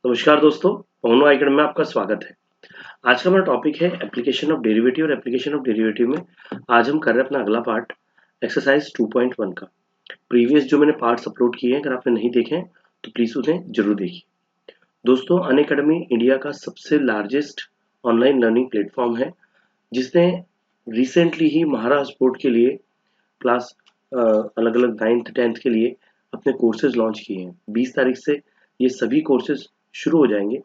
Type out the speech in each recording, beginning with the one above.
नमस्कार दोस्तों, पवनो आइकन में आपका स्वागत है। आज का हमारा टॉपिक है एप्लीकेशन ऑफ डेरिवेटिव और एप्लीकेशन ऑफ डेरिवेटिव में आज हम कर रहे हैं अपना अगला पार्ट एक्सरसाइज 2.1 का। प्रीवियस जो मैंने पार्ट्स अपलोड किए हैं, अगर आपने नहीं देखे हैं तो प्लीज उन्हें जरूर देखिए। दोस्तों, अनअकैडमी इंडिया का सबसे लार्जेस्ट ऑनलाइन लर्निंग प्लेटफॉर्म है, जिसने रिसेंटली ही महाराष्ट्र बोर्ड के लिए क्लास अलग अलग 9th 10th के लिए अपने कोर्सेज लॉन्च किए हैं। 20 तारीख से ये सभी कोर्सेज शुरू हो जाएंगे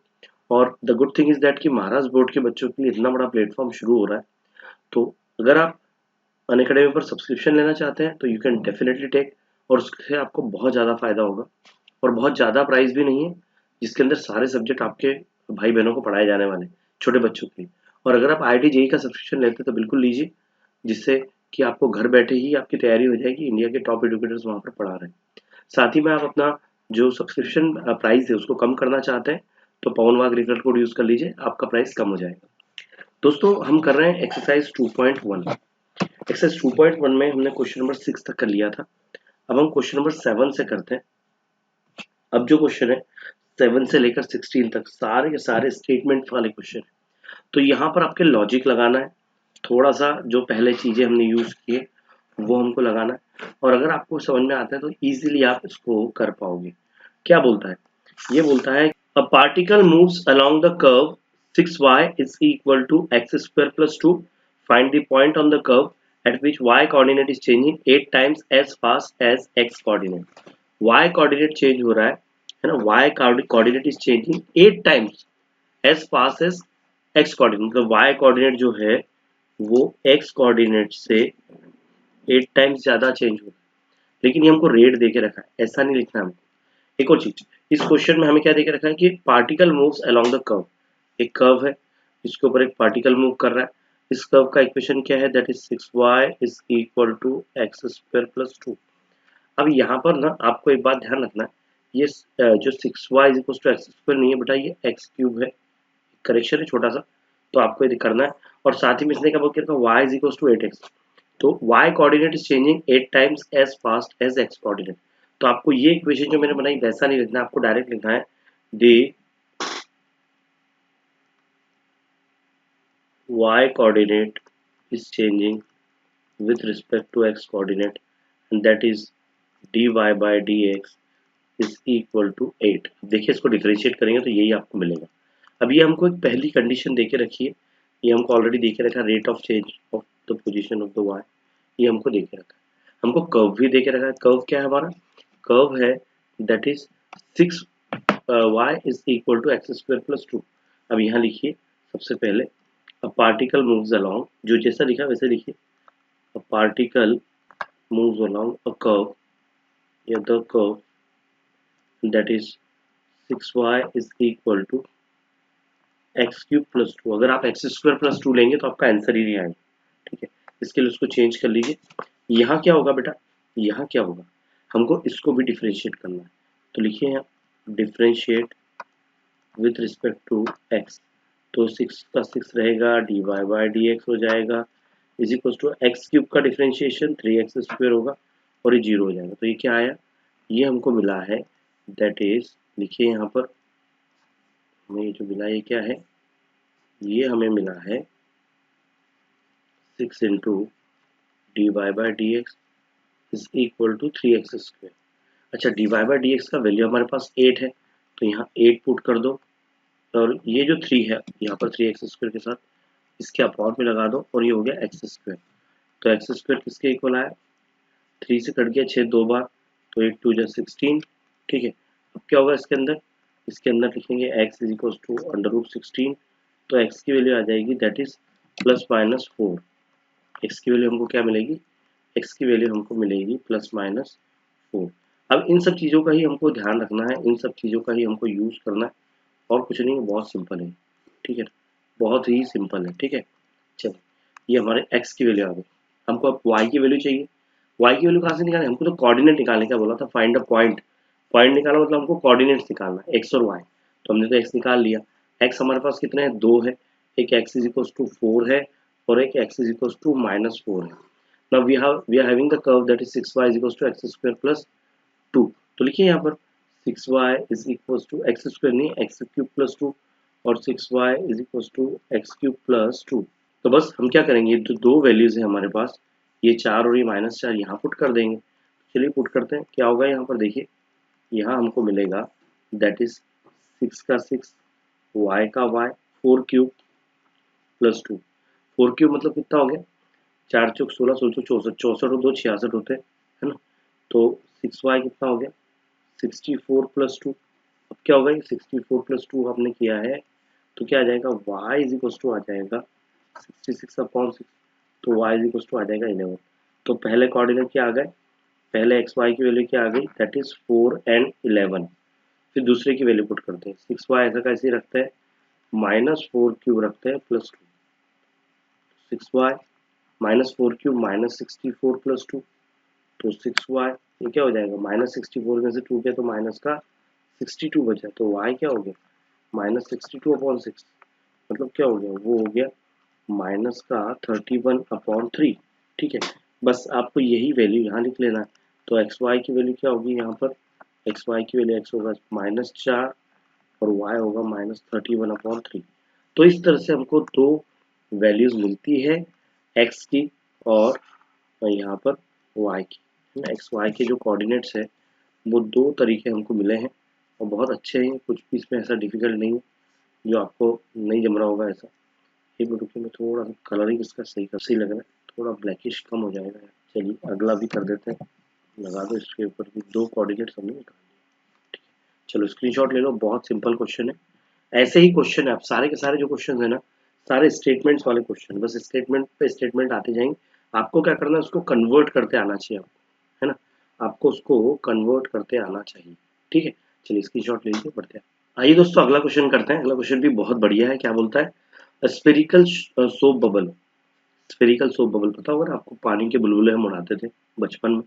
और the good thing is that कि महाराष्ट्र बोर्ड के बच्चों के लिए इतना बड़ा प्लेटफॉर्म शुरू हो रहा है। तो अगर आप अनअकैडमी पर सब्सक्रिप्शन लेना चाहते हैं तो यू कैन डेफिनेटली टेक, और उससे आपको बहुत ज़्यादा फायदा होगा और बहुत ज़्यादा प्राइस भी नहीं है, जिसके अंदर सारे सब्जेक्ट आपके भाई बहनों को पढ़ाए जाने वाले छोटे बच्चों के लिए। और अगर आप IIT JEE का सब्सक्रिप्शन लेते हैं तो बिल्कुल लीजिए, जिससे कि आपको घर बैठे ही आपकी तैयारी हो जाएगी। इंडिया के टॉप एडुकेटर्स वहाँ पर पढ़ा रहे हैं। साथ ही में आप अपना जो सब्सक्रिप्शन प्राइस है उसको कम करना चाहते हैं तो पवन वाग रिफरल कोड यूज कर लीजिए, आपका प्राइस कम हो जाएगा। दोस्तों, हम कर रहे हैं एक्सरसाइज 2.1। एक्सरसाइज 2.1 में हमने क्वेश्चन नंबर 6 तक कर लिया था। अब हम क्वेश्चन नंबर 7 से करते हैं। अब जो क्वेश्चन है 7 से लेकर 16 तक सारे के सारे स्टेटमेंट वाले क्वेश्चन है। तो यहाँ पर आपके लॉजिक लगाना है, थोड़ा सा जो पहले चीजें हमने यूज किए वो हमको लगाना है, और अगर आपको समझ में आता है तो इजीली आप इसको कर पाओगे। क्या बोलता है? ये बोलता है अ particle moves along the curve 6y is equal to x square plus 2. Find the point on the curve at which y coordinate is changing 8 times as fast as x coordinate. y coordinate change हो रहा है ना? y coordinate is changing 8 times as fast as x coordinate, मतलब y coordinate जो है वो x coordinate से 8 times ज्यादा चेंज हो रहा है। लेकिन ये हमको रेट दे के रखा है, ऐसा नहीं लिखना है हमको। एक और चीज, इस क्वेश्चन में हमें क्या देके रखा है कि particle moves along the curve. एक कर्व है, इसके ऊपर एक पार्टिकल मूव कर रहा है। इस कर्व का इक्वेशन क्या है? That is 6y is equal to x square plus 2। अब यहाँ पर ना आपको एक बात ध्यान रखना है, ये जो 6y is equal to x square नहीं है बेटा, ये एक्स क्यूब है। करेक्शन है छोटा सा, तो आपको ये करना है। और साथ ही में इसने क्या बोल के रखा? y is equal to 8x। तो y coordinate is changing 8 times as fast as x coordinate. तो आपको ये इक्वेशन जो मैंने बनाई वैसा नहीं लिखना, आपको डायरेक्ट लिखना है दी y coordinate is changing with respect to x coordinate, and that is dy by dx is equal to 8। देखिए, इसको डिफरेंशिएट करेंगे तो यही आपको मिलेगा। अब ये हमको एक पहली कंडीशन देके रखी है, ये हमको ऑलरेडी देके रखा, rate of change of the position of the y, ये हमको देके रखा है। हमको कर्व भी देके रखा है। कर्व क्या है हमारा? कर्व है that is 6y is equal to x square plus 2। अब यहाँ लिखिए सबसे पहले अ पार्टिकल मूव्स अलोंग, जो जैसा लिखा वैसे लिखिए। A particle moves along a curve या the curve that is 6y is equal to x cube plus 2। अगर आप एक्स स्क्वायर प्लस 2 लेंगे तो आपका आंसर ही नहीं आएगा। ठीक है, इसके लिए उसको चेंज कर लीजिए। यहाँ क्या होगा बेटा? यहाँ क्या होगा? हमको इसको भी डिफरेंशिएट करना है। तो लिखिए यहाँ differentiate with respect to x. तो 6 का 6 रहेगा, d Y by D x हो जाएगा is equal to x cube का डिफरेंशिएशन 3x स्क्वायर होगा और ये 0 हो जाएगा। तो ये क्या आया? ये हमको मिला है दैट इज, लिखिए यहाँ पर हमें ये जो मिला ये क्या है? ये हमें मिला है 6 into D Y by D X is equal to 3x square. अच्छा, D Y by D X का वैल्यू हमारे पास 8 है, तो यहाँ 8 पुट कर दो, और ये जो 3 है यहाँ पर 3x स्क्वायर के साथ इसके अपॉन में लगा दो, और ये हो गया एक्स स्क्वायर। तो एक्स स्क्वायर किसके इक्वल आया? 3 से कट गया 6 दो बार, तो 8 2 जा 16। ठीक है, अब क्या होगा इसके अंदर? इसके अंदर लिखेंगे x is equal to under root 16। तो x की वैल्यू आ जाएगी that is plus minus 4। x की वैल्यू हमको क्या मिलेगी? x की वैल्यू हमको मिलेगी प्लस माइनस 4। अब इन सब चीज़ों का ही हमको ध्यान रखना है, इन सब चीज़ों का ही हमको यूज करना है, और कुछ नहीं, बहुत सिंपल है। ठीक है, बहुत ही सिंपल है। ठीक है, चलो ये हमारे x की वैल्यू आ गई। हमको अब y की वैल्यू चाहिए। y की वैल्यू कहाँ से निकालें? हमको तो कोऑर्डिनेट निकालने का बोला था, फाइंड द पॉइंट। पॉइंट निकालना मतलब हमको कोऑर्डिनेट्स निकालना है, x और y। तो हमने तो x निकाल लिया। x हमारे पास कितने हैं? 2 है। एक x इज इक्वल टू 4 है और एक x is equal to minus 4 है। Now we are having the curve that is 6y is equal to x square plus 2। तो लिखिए यहाँ पर 6y is equal to x square नहीं एक्स क्यूब प्लस 2 और 6y is equal to x cube plus 2। तो बस हम क्या करेंगे, जो दो वैल्यूज है हमारे पास, ये 4 और ये -4 यहाँ पुट कर देंगे। चलिए पुट करते हैं, क्या होगा यहाँ पर देखिए, यहाँ हमको मिलेगा दैट इज 6 का 6, y का y, 4 क्यूब प्लस 2। 4 क्यूब मतलब कितना हो गया, 4 चौक 16, 16 64, 64 और 2 66 होते हैं, है ना। तो 6y कितना हो गया, 64 प्लस 2। अब क्या होगा, ये 64 प्लस 2 आपने किया है तो क्या आ जाएगा, y इज इक्वल टू आ जाएगा 66 अपॉन 6, तो y इज इक्वल टू आ जाएगा 11। तो पहले कोऑर्डिनेट क्या आ गए, पहले एक्स वाई की वैल्यू क्या आ गई, दैट इज 4 एंड 11। फिर दूसरे की वैल्यू पुट करते हैं, 6y ऐसा कैसे रखते हैं, -4 क्यूब रखते हैं प्लस 2, 6y -4 क्यूब -64 प्लस 2, तो 6y ये क्या हो जाएगा, -64 में से 2 गया तो माइनस का 62 बचा, तो y क्या हो गया, -62 अपॉन 6, मतलब क्या हो गया, वो हो गया माइनस का 31/3। ठीक है, बस आपको यही वैल्यू यहाँ लिख लेना है। तो एक्स वाई की वैल्यू क्या होगी यहाँ पर, एक्स वाई की वैल्यू एक्स होगा -4 और y होगा -31/3। तो इस तरह से हमको दो वैल्यूज मिलती है x की और यहाँ पर y की, है ना। एक्स वाई के जो कोऑर्डिनेट्स है वो दो तरीके हमको मिले हैं और बहुत अच्छे हैं, कुछ भी इसमें ऐसा डिफिकल्ट नहीं है जो आपको नहीं जम रहा होगा ऐसा। एक मिनट रुकिए, मैं थोड़ा सा कलरिंग इसका सही लग रहा है, थोड़ा ब्लैकिश कम हो जाएगा। चलिए अगला भी कर देते हैं, लगा दो इसके ऊपर भी, दो कोऑर्डिनेट्स हमने निकाल दिए। चलो स्क्रीनशॉट ले लो, बहुत सिंपल क्वेश्चन है। ऐसे ही क्वेश्चन है, आप सारे के सारे जो क्वेश्चन है ना, सारे स्टेटमेंट्स वाले क्वेश्चन, बस स्टेटमेंट पे स्टेटमेंट आते जाएंगे। आपको क्या करना है, उसको कन्वर्ट करते आना चाहिए आपको, है ना। आपको उसको कन्वर्ट करते आना चाहिए, ठीक है। चलिए स्क्रीनशॉट ले लीजिए, बढ़ते हैं। आइए दोस्तों अगला क्वेश्चन करते हैं। अगला क्वेश्चन भी बहुत बढ़िया है, क्या बोलता है, spherical soap bubble. Spherical soap bubble पता होगा ना आपको, पानी के बुलबुले हम उड़ाते थे बचपन में,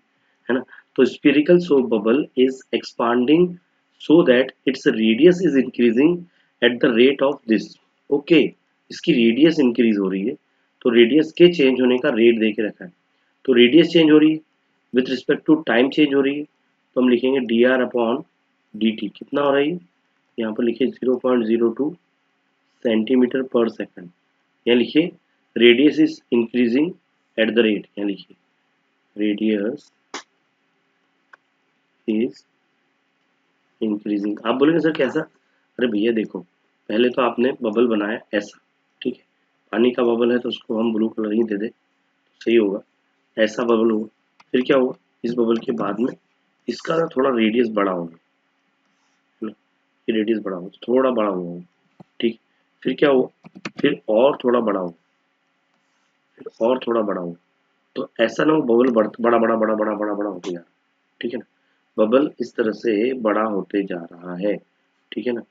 है ना। तो spherical soap bubble is expanding so that its radius is increasing at the rate of this. Okay, इसकी रेडियस इंक्रीज हो रही है, तो रेडियस के चेंज होने का रेट दे के रखा है। तो रेडियस चेंज हो रही है with respect to time change हो रही है, तो हम लिखेंगे dr अपॉन dt। कितना हो रही है, यहाँ पर लिखिए 0.02 सेंटीमीटर पर सेकंड। यहाँ लिखिए radius is increasing at the rate, यहाँ लिखिए रेडियस इज इंक्रीजिंग। आप बोलेंगे सर कैसा, अरे भैया देखो, पहले तो आपने बबल बनाया ऐसा, ठीक है, पानी का बबल है तो उसको हम ब्लू कलर ही दे दे, सही होगा, ऐसा बबल होगा। फिर क्या होगा, इस बबल के बाद में इसका ना थोड़ा रेडियस बड़ा होगा, है ना, ये रेडियस बड़ा होगा, थोड़ा बड़ा होगा, ठीक। फिर क्या हुआ, फिर और थोड़ा बड़ा होगा, फिर और थोड़ा बड़ा होगा। तो ऐसा ना वो बबल बड़ा बड़ा बड़ा बड़ा बड़ा बड़ा होते जा रहा है, ठीक है ना। बबल इस तरह से बड़ा होते जा रहा है, ठीक है ना,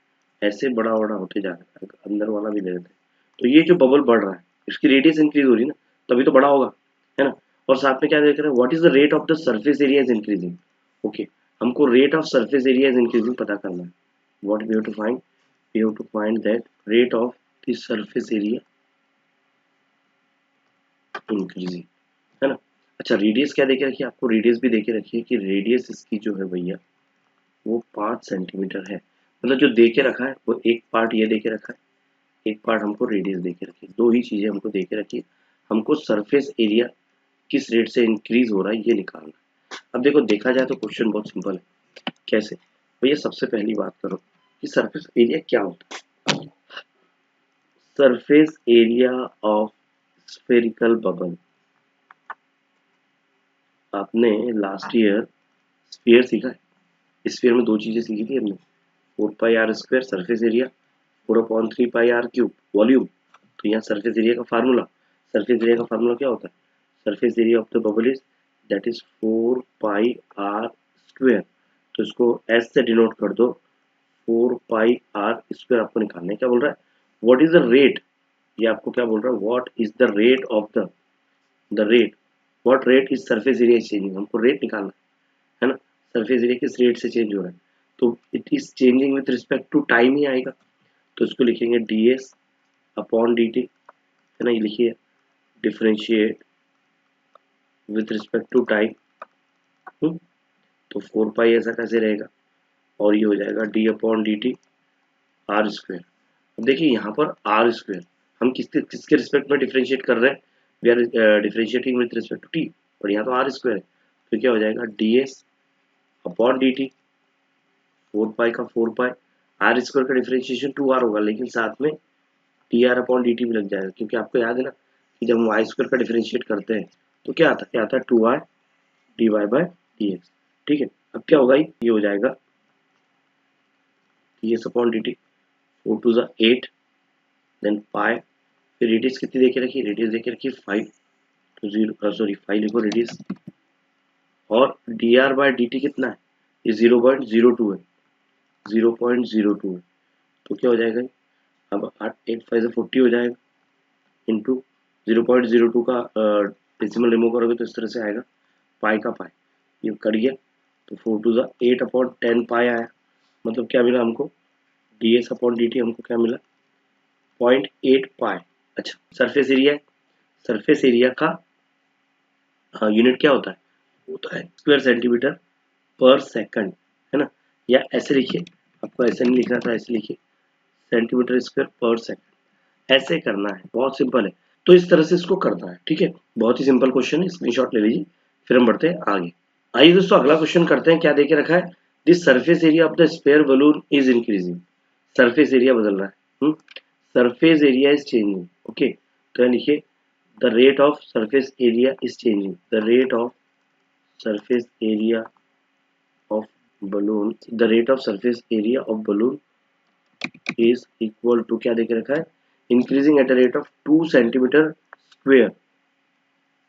ऐसे बड़ा बड़ा होते जा रहा है। अंदर वाला भी ले लेते हैं, तो ये जो बबल बढ़ रहा है इसकी रेडियस इंक्रीज हो रही है ना, तभी तो बड़ा होगा, है ना। और साथ में क्या देख रहे हैं, what is the rate of the surface area is increasing. Okay, हमको rate of surface area is increasing पता करना है। What we have to find, we have to find that rate of the surface area increasing, है ना। अच्छा radius क्या देके रखिए, आपको रेडियस भी देके रखिए कि रेडियस इसकी जो है भैया वो 5 सेंटीमीटर है। मतलब जो देके रखा है वो एक पार्ट ये देके रखा है, एक पार्ट हमको रेडियस देके रखी है, दो ही चीजें हमको देके रखी है। हमको सरफेस एरिया किस रेट से इंक्रीज हो रहा है ये निकालना है। अब देखो देखा जाए तो क्वेश्चन बहुत सिंपल है। कैसे भैया, सबसे पहली बात करो कि सरफेस एरिया क्या होता है। Surface area of spherical bubble, आपने लास्ट ईयर स्फीयर सीखा है, स्फीयर में दो चीजें सीखी थी हमने, 4πr² surface area, 4/3πr³ volume. तो यहाँ सरफेस एरिया का फार्मूला, सरफेस एरिया का फार्मूला क्या होता है, surface area of the bubble is that is 4πr²। तो इसको एस से डिनोट कर दो, 4πr² आपको निकालना है। क्या बोल रहा है, व्हाट इज द रेट, ये आपको क्या बोल रहा है, what is the rate of the rate, what rate is surface area changing, हमको रेट निकालना है ना। सरफेस एरिया किस रेट से चेंज हो रहा है, तो it is changing with respect to time ही आएगा। तो इसको लिखेंगे ds अपॉन dt, है ना, ये लिखिए differentiate with respect to time. तो 4 पाई ऐसा कैसे रहेगा, और ये हो जाएगा d upon D t r square. अब देखिए यहाँ पर आर स्क्वायर हम किसके रिस्पेक्ट में डिफ्रेंशिएट कर रहे हैं, we are differentiating with respect to t, और यहाँ तो आर स्क्वायर है, तो क्या हो जाएगा d s upon D t, 4 पाई का 4 पाई, आर स्क्वायर का डिफ्रेंशिएशन 2r होगा, लेकिन साथ में T R upon D T भी लग जाएगा, क्योंकि आपको याद है ना कि जब हम वाई स्क्वायर का डिफ्रेंशिएट करते हैं तो क्या आता है 2r d Y by D x. ठीक है, अब क्या होगा, ये हो जाएगा d s upon D t, 4 two ज़ा 8, देन पाई, फिर रेडियस कितनी देके रखी, रेडियस देके रखी 5, तो 5 लिखो रेडियस, और D R by D T कितना है, ये 0.02 है, 0.02 है, तो क्या हो जाएगा, अब 8 8 5 40 हो जाएगा, इंटू 0.02 का डेसिमल रिमूव करोगे तो इस तरह से आएगा पाई का पाई, ये कट गया, तो 4 टू ज़ा 8 अपॉन 10 पाई आया, मतलब क्या मिला हमको, D s upon D T हमको क्या मिला 0.8 पाई। अच्छा, सरफेस एरिया है, सरफेस एरिया का यूनिट क्या होता है स्क्वायर सेंटीमीटर पर सेकंड, है ना, या ऐसे लिखिए, आपको ऐसे नहीं लिखना था, ऐसे लिखिए सेंटीमीटर स्क्वायर पर सेकंड, ऐसे करना है, बहुत सिंपल है, तो इस तरह से इसको करना है। ठीक है, बहुत ही सिंपल क्वेश्चन है, स्क्रीनशॉट ले लीजिए, फिर हम बढ़ते हैं आगे। आइए दोस्तों अगला क्वेश्चन करते हैं, क्या देके रखा है, this surface area of the sphere balloon is increasing, surface area बदल रहा है, surface area is changing, okay, तो यहाँ लिखिए the rate of surface area is changing, the rate of surface area of balloon, the rate of surface area of balloon is equal to, क्या देके रखा है, increasing at a rate of 2 centimeter square,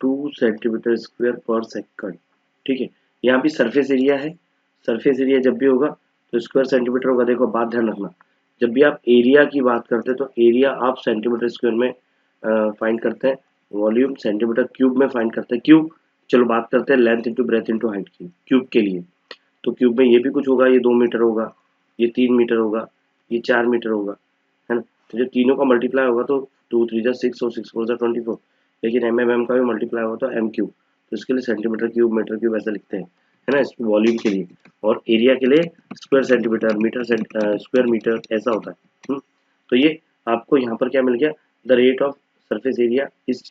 2 centimeter square per second। ठीक है, यहाँ भी surface area है, surface area जब भी होगा तो स्क्वायर सेंटीमीटर होगा। देखो बात ध्यान रखना, जब भी आप एरिया की बात करते हैं तो एरिया आप सेंटीमीटर स्क्वायर में फाइंड करते हैं, वॉल्यूम सेंटीमीटर क्यूब में फाइंड करते हैं। क्यूब, चलो बात करते हैं length into breadth into height की, क्यूब के लिए, तो क्यूब में ये भी कुछ होगा, ये 2 मीटर होगा, ये 3 मीटर होगा, ये 4 मीटर होगा, है ना, तो जब तीनों का मल्टीप्लाई होगा तो 2 3 जा 6 और 6 4 जा 24, लेकिन एम का भी मल्टीप्लाई होगा तो एम क्यूब, तो इसके लिए सेंटीमीटर क्यूब मीटर क्यूब ऐसा लिखते हैं, है ना, वॉल्यूम के लिए, और एरिया के लिए square centimetre metre square metre ऐसा होता है। तो ये आपको यहाँ पर क्या मिल गया, the rate of surface area is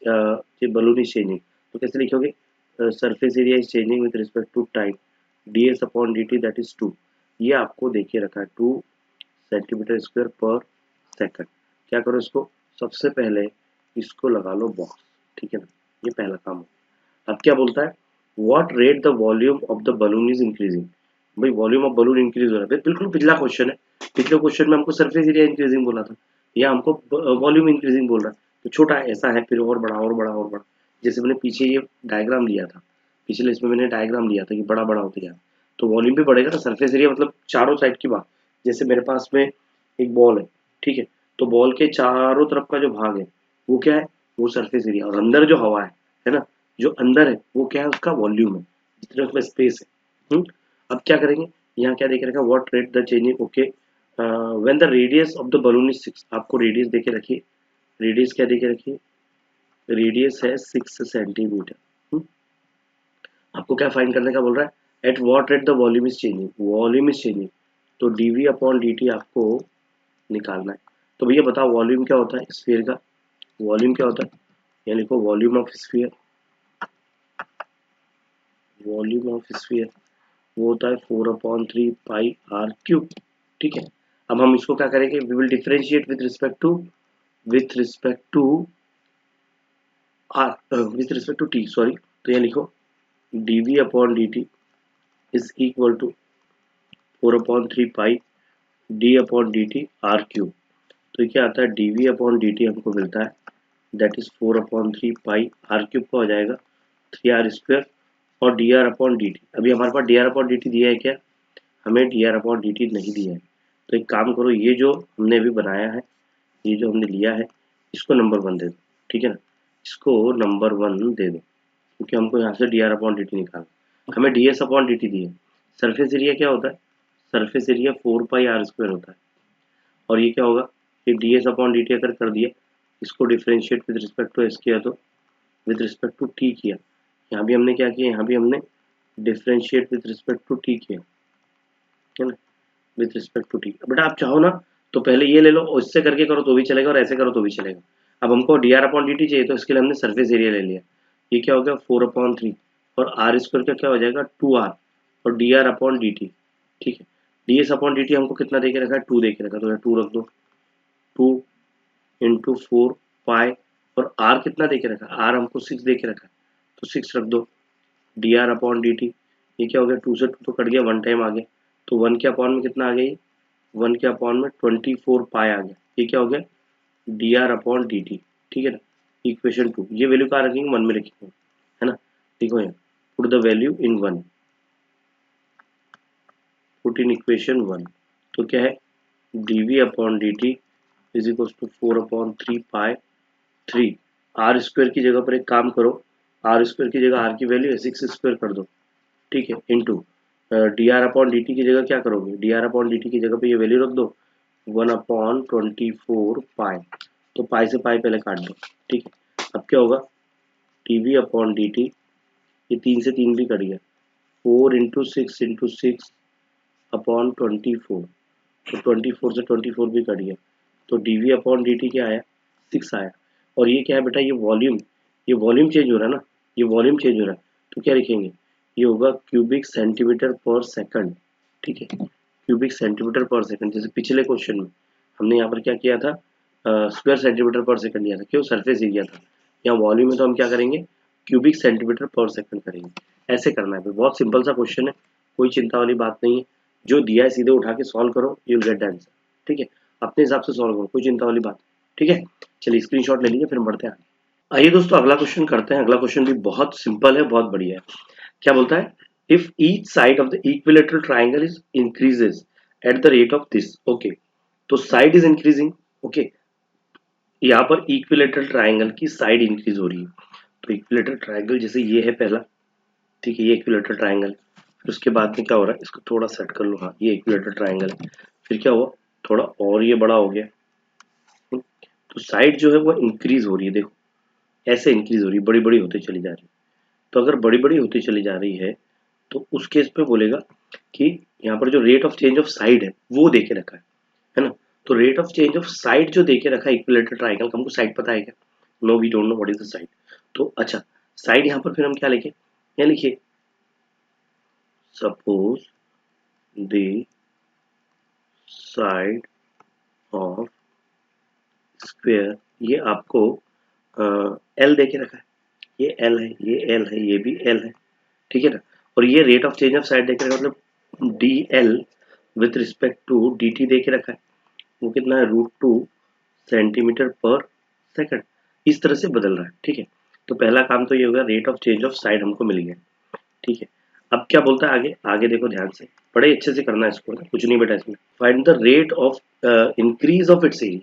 balloon is changing, तो कैसे लिखोगे, surface area is changing with respect to time, d s upon D t that is 2, ये आपको देखिए रखा है 2 सेंटीमीटर स्क्वायर पर सेकंड। क्या करो, इसको सबसे पहले इसको लगा लो बॉक्स, ठीक है ना, ये पहला काम हो। अब क्या बोलता है, what rate the volume of the balloon is increasing, भाई वॉल्यूम ऑफ बलून इंक्रीज हो रहा है, बिल्कुल पिछला क्वेश्चन है, पिछले क्वेश्चन में हमको सरफेस एरिया इंक्रीजिंग बोला था, या हमको वॉल्यूम इंक्रीजिंग बोल रहा है, तो छोटा ऐसा है, फिर और बड़ा और बड़ा और बड़ा, जैसे मैंने पीछे ये डायग्राम लिया था, पिछले इसमें मैंने डायग्राम लिया था कि बड़ा बड़ा होते जाए, तो वॉल्यूम भी बढ़ेगा ना, सरफेस एरिया मतलब चारों साइड की बात, जैसे मेरे पास में एक बॉल है, ठीक है, तो बॉल के चारों तरफ का जो भाग है वो क्या है, वो सरफेस एरिया, और अंदर जो हवा है ना, जो अंदर है वो क्या है, उसका वॉल्यूम है, जितना उसमें स्पेस है। अब क्या करेंगे, यहाँ क्या देखे रखा, what rate the changing, okay, when the radius of the balloon is 6, आपको रेडियस देके रखिए, रेडियस क्या देके रखिए, रेडियस है 6 सेंटीमीटर। आपको क्या फाइंड करने का बोल रहा है, at what rate the volume is changing, volume is changing, तो डीवी अपॉन डी आपको निकालना है। तो भैया बताओ वॉल्यूम क्या होता है स्फीयर का, वॉल्यूम क्या होता है, यहाँ लिखो volume of sphere, volume of sphere वो होता है 4/3 पाई आर क्यूब। ठीक है, अब हम इसको क्या करेंगे, we will differentiate with respect to r, with respect to t, sorry, तो यहाँ लिखो dv upon dt is equal to 4/3 pi d upon dt r cube, तो ये क्या आता है, dv अपॉन dt हमको मिलता है that is 4/3 pi are cube का हो जाएगा 3r स्क्वायर, और D R upon D T, अभी हमारे पास D are upon D T दिया है क्या, हमें D are upon D T नहीं दिया है, तो एक काम करो, ये जो हमने अभी बनाया है, ये जो हमने लिया है, इसको नंबर 1 दे दो, ठीक है ना, इसको नंबर 1 दे दो, क्योंकि हमको यहाँ से d are upon D T निकालना, हमें d s upon D t दिए, सरफेस एरिया क्या होता है, surface area 4 pi are square होता है, और ये क्या होगा, ये d s upon D t अगर कर दिया, इसको differentiate with respect to s किया, तो विद रिस्पेक्ट टू टी किया, यहाँ भी हमने क्या किया, यहाँ भी हमने differentiate with respect to t किया, है ना, विथ रिस्पेक्ट टू टी। बेटा आप चाहो ना तो पहले ये ले लो और इससे करके करो तो भी चलेगा और ऐसे करो तो भी चलेगा। अब हमको D R upon D T चाहिए तो इसके लिए हमने सरफेस एरिया ले लिया। ये क्या हो गया 4/3 और आर स्क्वायर का क्या हो जाएगा 2r और D R upon D T. ठीक है, D s upon D T हमको कितना दे के रखा है 2 दे के रखा है, तो 2 रख दो। 2 इंटू 4 पाई और आर कितना दे के रखा है, आर हमको 6 दे के रखा है तो 6 रख दो। D R upon D T ये क्या हो गया 2 से 2 तो कट गया, 1 टाइम आ गया तो 1 के अपॉन में कितना आ गया, 1 के अपॉन में 24 पाई आ गया। ये क्या हो गया D R upon D T. ठीक है ना, इक्वेशन 2 ये वैल्यू कहाँ रखेंगे 1 में लिखेंगे, है ना। देखो यहाँ put the value in 1, put in equation 1 तो क्या है d we upon D T is equal to 4/3 pi 3। R square की जगह पर एक काम करो, आर स्क्वायर की जगह आर की वैल्यू है 6 स्क्वायर कर दो। ठीक है, into D R upon D t की जगह क्या करोगे, D R upon D t की जगह पे ये वैल्यू रख दो 1/24 पाई, तो पाई से पाई पहले काट दो। ठीक है, अब क्या होगा T V upon D T, ये 3 से 3 भी कट गया, 4 × 6 × 6 अपॉन 24, तो 24 से 24 भी कट गया, तो D we upon D T क्या आया 6 आया। और ये क्या है बेटा ये वॉल्यूम चेंज हो रहा है ना, ये वॉल्यूम चेंज हो रहा है तो क्या लिखेंगे ये होगा क्यूबिक सेंटीमीटर पर सेकंड। ठीक है, क्यूबिक सेंटीमीटर पर सेकंड, जैसे पिछले क्वेश्चन में हमने यहाँ पर क्या किया था स्क्वायर सेंटीमीटर पर सेकंड लिया था, क्यों सरफेस एरिया था। यहाँ वॉल्यूम में तो हम क्या करेंगे क्यूबिक सेंटीमीटर पर सेकंड करेंगे। ऐसे करना है, बहुत सिंपल सा क्वेश्चन है, कोई चिंता वाली बात नहीं है, जो दिया है सीधे उठा के सॉल्व करो, you will get the answer. ठीक है, अपने हिसाब से सॉल्व करो, कोई चिंता वाली बात। ठीक है, चलिए स्क्रीनशॉट ले लीजिए फिर बढ़ते हैं आगे। आइए दोस्तों अगला क्वेश्चन करते हैं। अगला क्वेश्चन भी बहुत सिंपल है, बहुत बढ़िया है। क्या बोलता है if each side of the equilateral triangle is increases eight the rate of this. Okay, तो साइड इज इंक्रीजिंग। ओके, यहाँ पर इक्विलेटरल ट्राइंगल की साइड इंक्रीज हो रही है, तो इक्विलेटरल ट्राइंगल जैसे ये है पहला, ठीक है, ये इक्विलेटरल ट्राइंगल, फिर उसके बाद में क्या हो रहा है इसको थोड़ा सेट कर लो, हाँ ये इक्विलेटरल ट्राइंगल है, फिर क्या हुआ थोड़ा और ये बड़ा हो गया, तो साइड जो है वो इंक्रीज हो रही है, देखो ऐसे इंक्रीज हो रही है, बड़ी बड़ी होती चली जा रही है। तो अगर बड़ी बड़ी होती चली जा रही है तो उस केस पे बोलेगा कि यहाँ पर जो rate of change of side है वो देके रखा है ना। तो rate of change of side जो देके रखा है इक्विलेटरल ट्राइंगल का, हमको साइड पता है क्या, no we don't know what is the side. तो अच्छा साइड यहाँ पर फिर हम क्या लिखे, यहाँ लिखिए suppose the side of square, ये आपको एल देके रखा है, ये एल है, ये एल है, ये भी एल है, ठीक है ना। और ये rate of change of side देके रखा मतलब d l with respect to d t देके रखा है, वो कितना है √2 सेंटीमीटर पर सेकंड, इस तरह से बदल रहा है। ठीक है, तो पहला काम तो ये होगा rate of change of side हमको मिल गया। ठीक है, अब क्या बोलता है आगे, आगे देखो ध्यान से, बड़े अच्छे से करना है इसको, कुछ नहीं बेटा इसमें। Find the rate of increase of its area,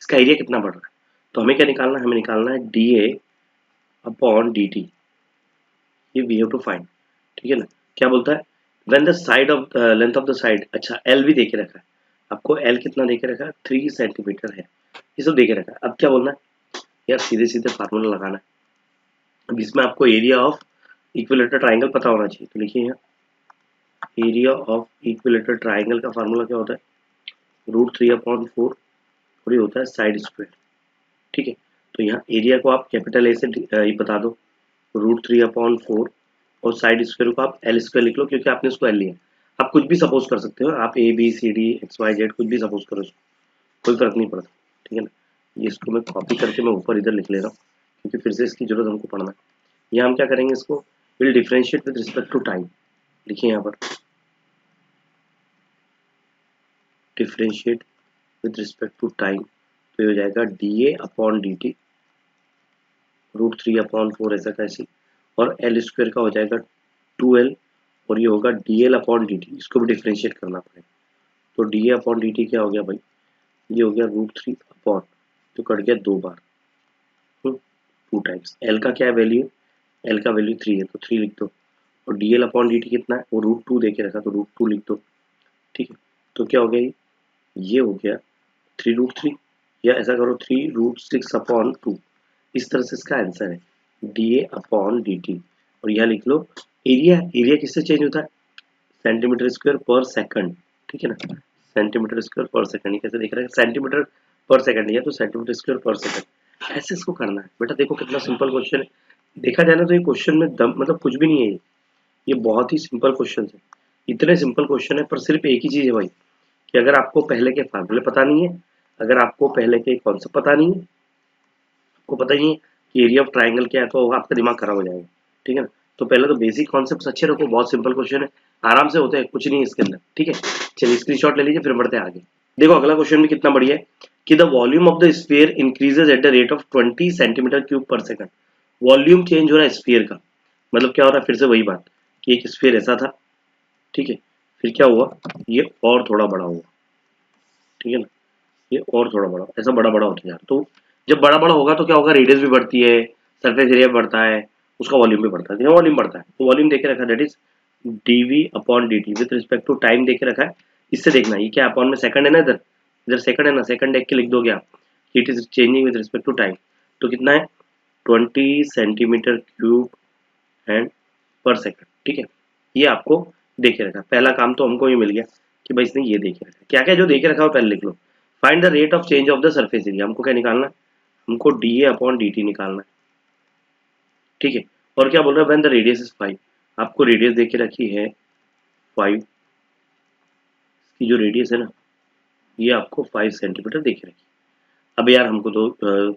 इसका एरिया कितना बढ़ रहा है, तो हमें क्या निकालना है, हमें निकालना है D A upon D T, ये वी हैव टू फाइंड। ठीक है ना, क्या बोलता है when the side of length of the side, अच्छा एल भी देके रखा है आपको, एल कितना देके रखा है 3 सेंटीमीटर है, ये सब देके रखा है। अब क्या बोलना है यार, सीधे सीधे फार्मूला लगाना है। अब इसमें आपको एरिया ऑफ इक्विलेटरल ट्राइंगल पता होना चाहिए, तो लिखिए यहाँ एरिया ऑफ इक्विलेटरल ट्राइंगल का फार्मूला क्या होता है √3/4 और ये होता है साइड स्क्वायर। ठीक है, तो यहाँ एरिया को आप कैपिटल ए से ये बता दो √3/4 और साइड स्क्वायर को आप एल स्क्वायर लिख लो, क्योंकि आपने उसको एल लिया। आप कुछ भी सपोज कर सकते हो, आप a B c d x y z कुछ भी सपोज करो, कोई फर्क नहीं पड़ता। ठीक है ना, ये इसको मैं कॉपी करके मैं ऊपर इधर लिख ले रहा हूँ, क्योंकि फिर से इसकी जरूरत हमको पड़ना है। यहाँ हम क्या करेंगे, इसको will differentiate with respect to time, लिखिए यहाँ पर differentiate with respect to time, तो ये हो जाएगा डी ए अपॉन डी टी √3/4 ऐसा कैसे, और एल स्क्वायर का हो जाएगा 2l और ये होगा D L upon D T, इसको भी डिफ्रेंशिएट करना पड़ेगा। तो D A upon D T क्या हो गया भाई, ये हो गया √3 अपॉन, तो कट गया 2 बार 2 टाइम्स, एल का क्या है वैल्यू, एल का वैल्यू 3 है तो 3 लिख दो, और d L upon D T कितना है वो √2 दे के रखा तो √2 लिख दो। ठीक है, तो क्या हो गया ये हो गया 3√3, या ऐसा करो 3√6/2, इस तरह से इसका आंसर है D A upon D t. और यहाँ लिख लो एरिया, एरिया किससे चेंज होता है सेंटीमीटर स्क्वायर पर सेकंड, ठीक है ना, सेंटीमीटर स्क्वायर पर सेकंड, कैसे देख रहे हैं, सेंटीमीटर पर सेकंड या तो सेंटीमीटर स्क्वायर पर सेकंड, ऐसे इसको करना है बेटा। देखो कितना सिंपल क्वेश्चन है, देखा जाए ना तो ये क्वेश्चन में दम मतलब कुछ भी नहीं है, ये बहुत ही सिंपल क्वेश्चन है, इतने सिंपल क्वेश्चन है, पर सिर्फ एक ही चीज है भाई कि अगर आपको पहले के फार्मूले पता नहीं है, अगर आपको पहले के कॉन्सेप्ट पता नहीं है, आपको पता ही नहीं है कि एरिया ऑफ ट्राइंगल क्या है, तो आपका दिमाग खराब हो जाएगा, ठीक है ना। तो पहले तो बेसिक कॉन्सेप्ट अच्छे रखो, बहुत सिंपल क्वेश्चन है, आराम से होते हैं, कुछ नहीं है इसके अंदर, ठीक है। चलिए स्क्रीनशॉट ले लीजिए, फिर बढ़ते हैं आगे। देखो अगला क्वेश्चन भी कितना बढ़िया है कि the volume of the sphere increases at the rate of 20 centimetre cube per second. Volume change हो रहा है स्फीयर का, मतलब क्या हो रहा है, फिर से वही बात कि एक स्फीयर ऐसा था, ठीक है, फिर क्या हुआ, ये और थोड़ा बड़ा हुआ, ठीक है ना, ये और थोड़ा बड़ा, ऐसा बड़ा बड़ा होता जा रहा है। तो जब बड़ा बड़ा होगा तो क्या होगा, रेडियस भी बढ़ती है, सरफेस एरिया बढ़ता है, उसका वॉल्यूम भी बढ़ता है, वॉल्यूम बढ़ता है, तो वॉल्यूम देके रखा है, that is d v upon D t with respect to time देके रखा है। इससे देखना ये क्या अपॉन में सेकंड है ना, इधर इधर सेकंड है ना, सेकंड देख के लिख दोगे आप, it is changing with respect to time. तो कितना है, 20 centimetre cube and per second, ठीक है, ये आपको देखे रखा। पहला काम तो हमको ये मिल गया कि भाई इसने ये देखे रखा, क्या क्या जो देखे रखा है पहले लिख लो। Find the rate of change of the surface area, हमको क्या निकालना है, हमको डी ए अपॉन डी टी निकालना है, ठीक है। और क्या बोल रहा है, व्हेन द रेडियस इज 5, आपको रेडियस देके रखी है 5 की, जो रेडियस है ना ये आपको 5 सेंटीमीटर देके रखी। अब यार हमको तो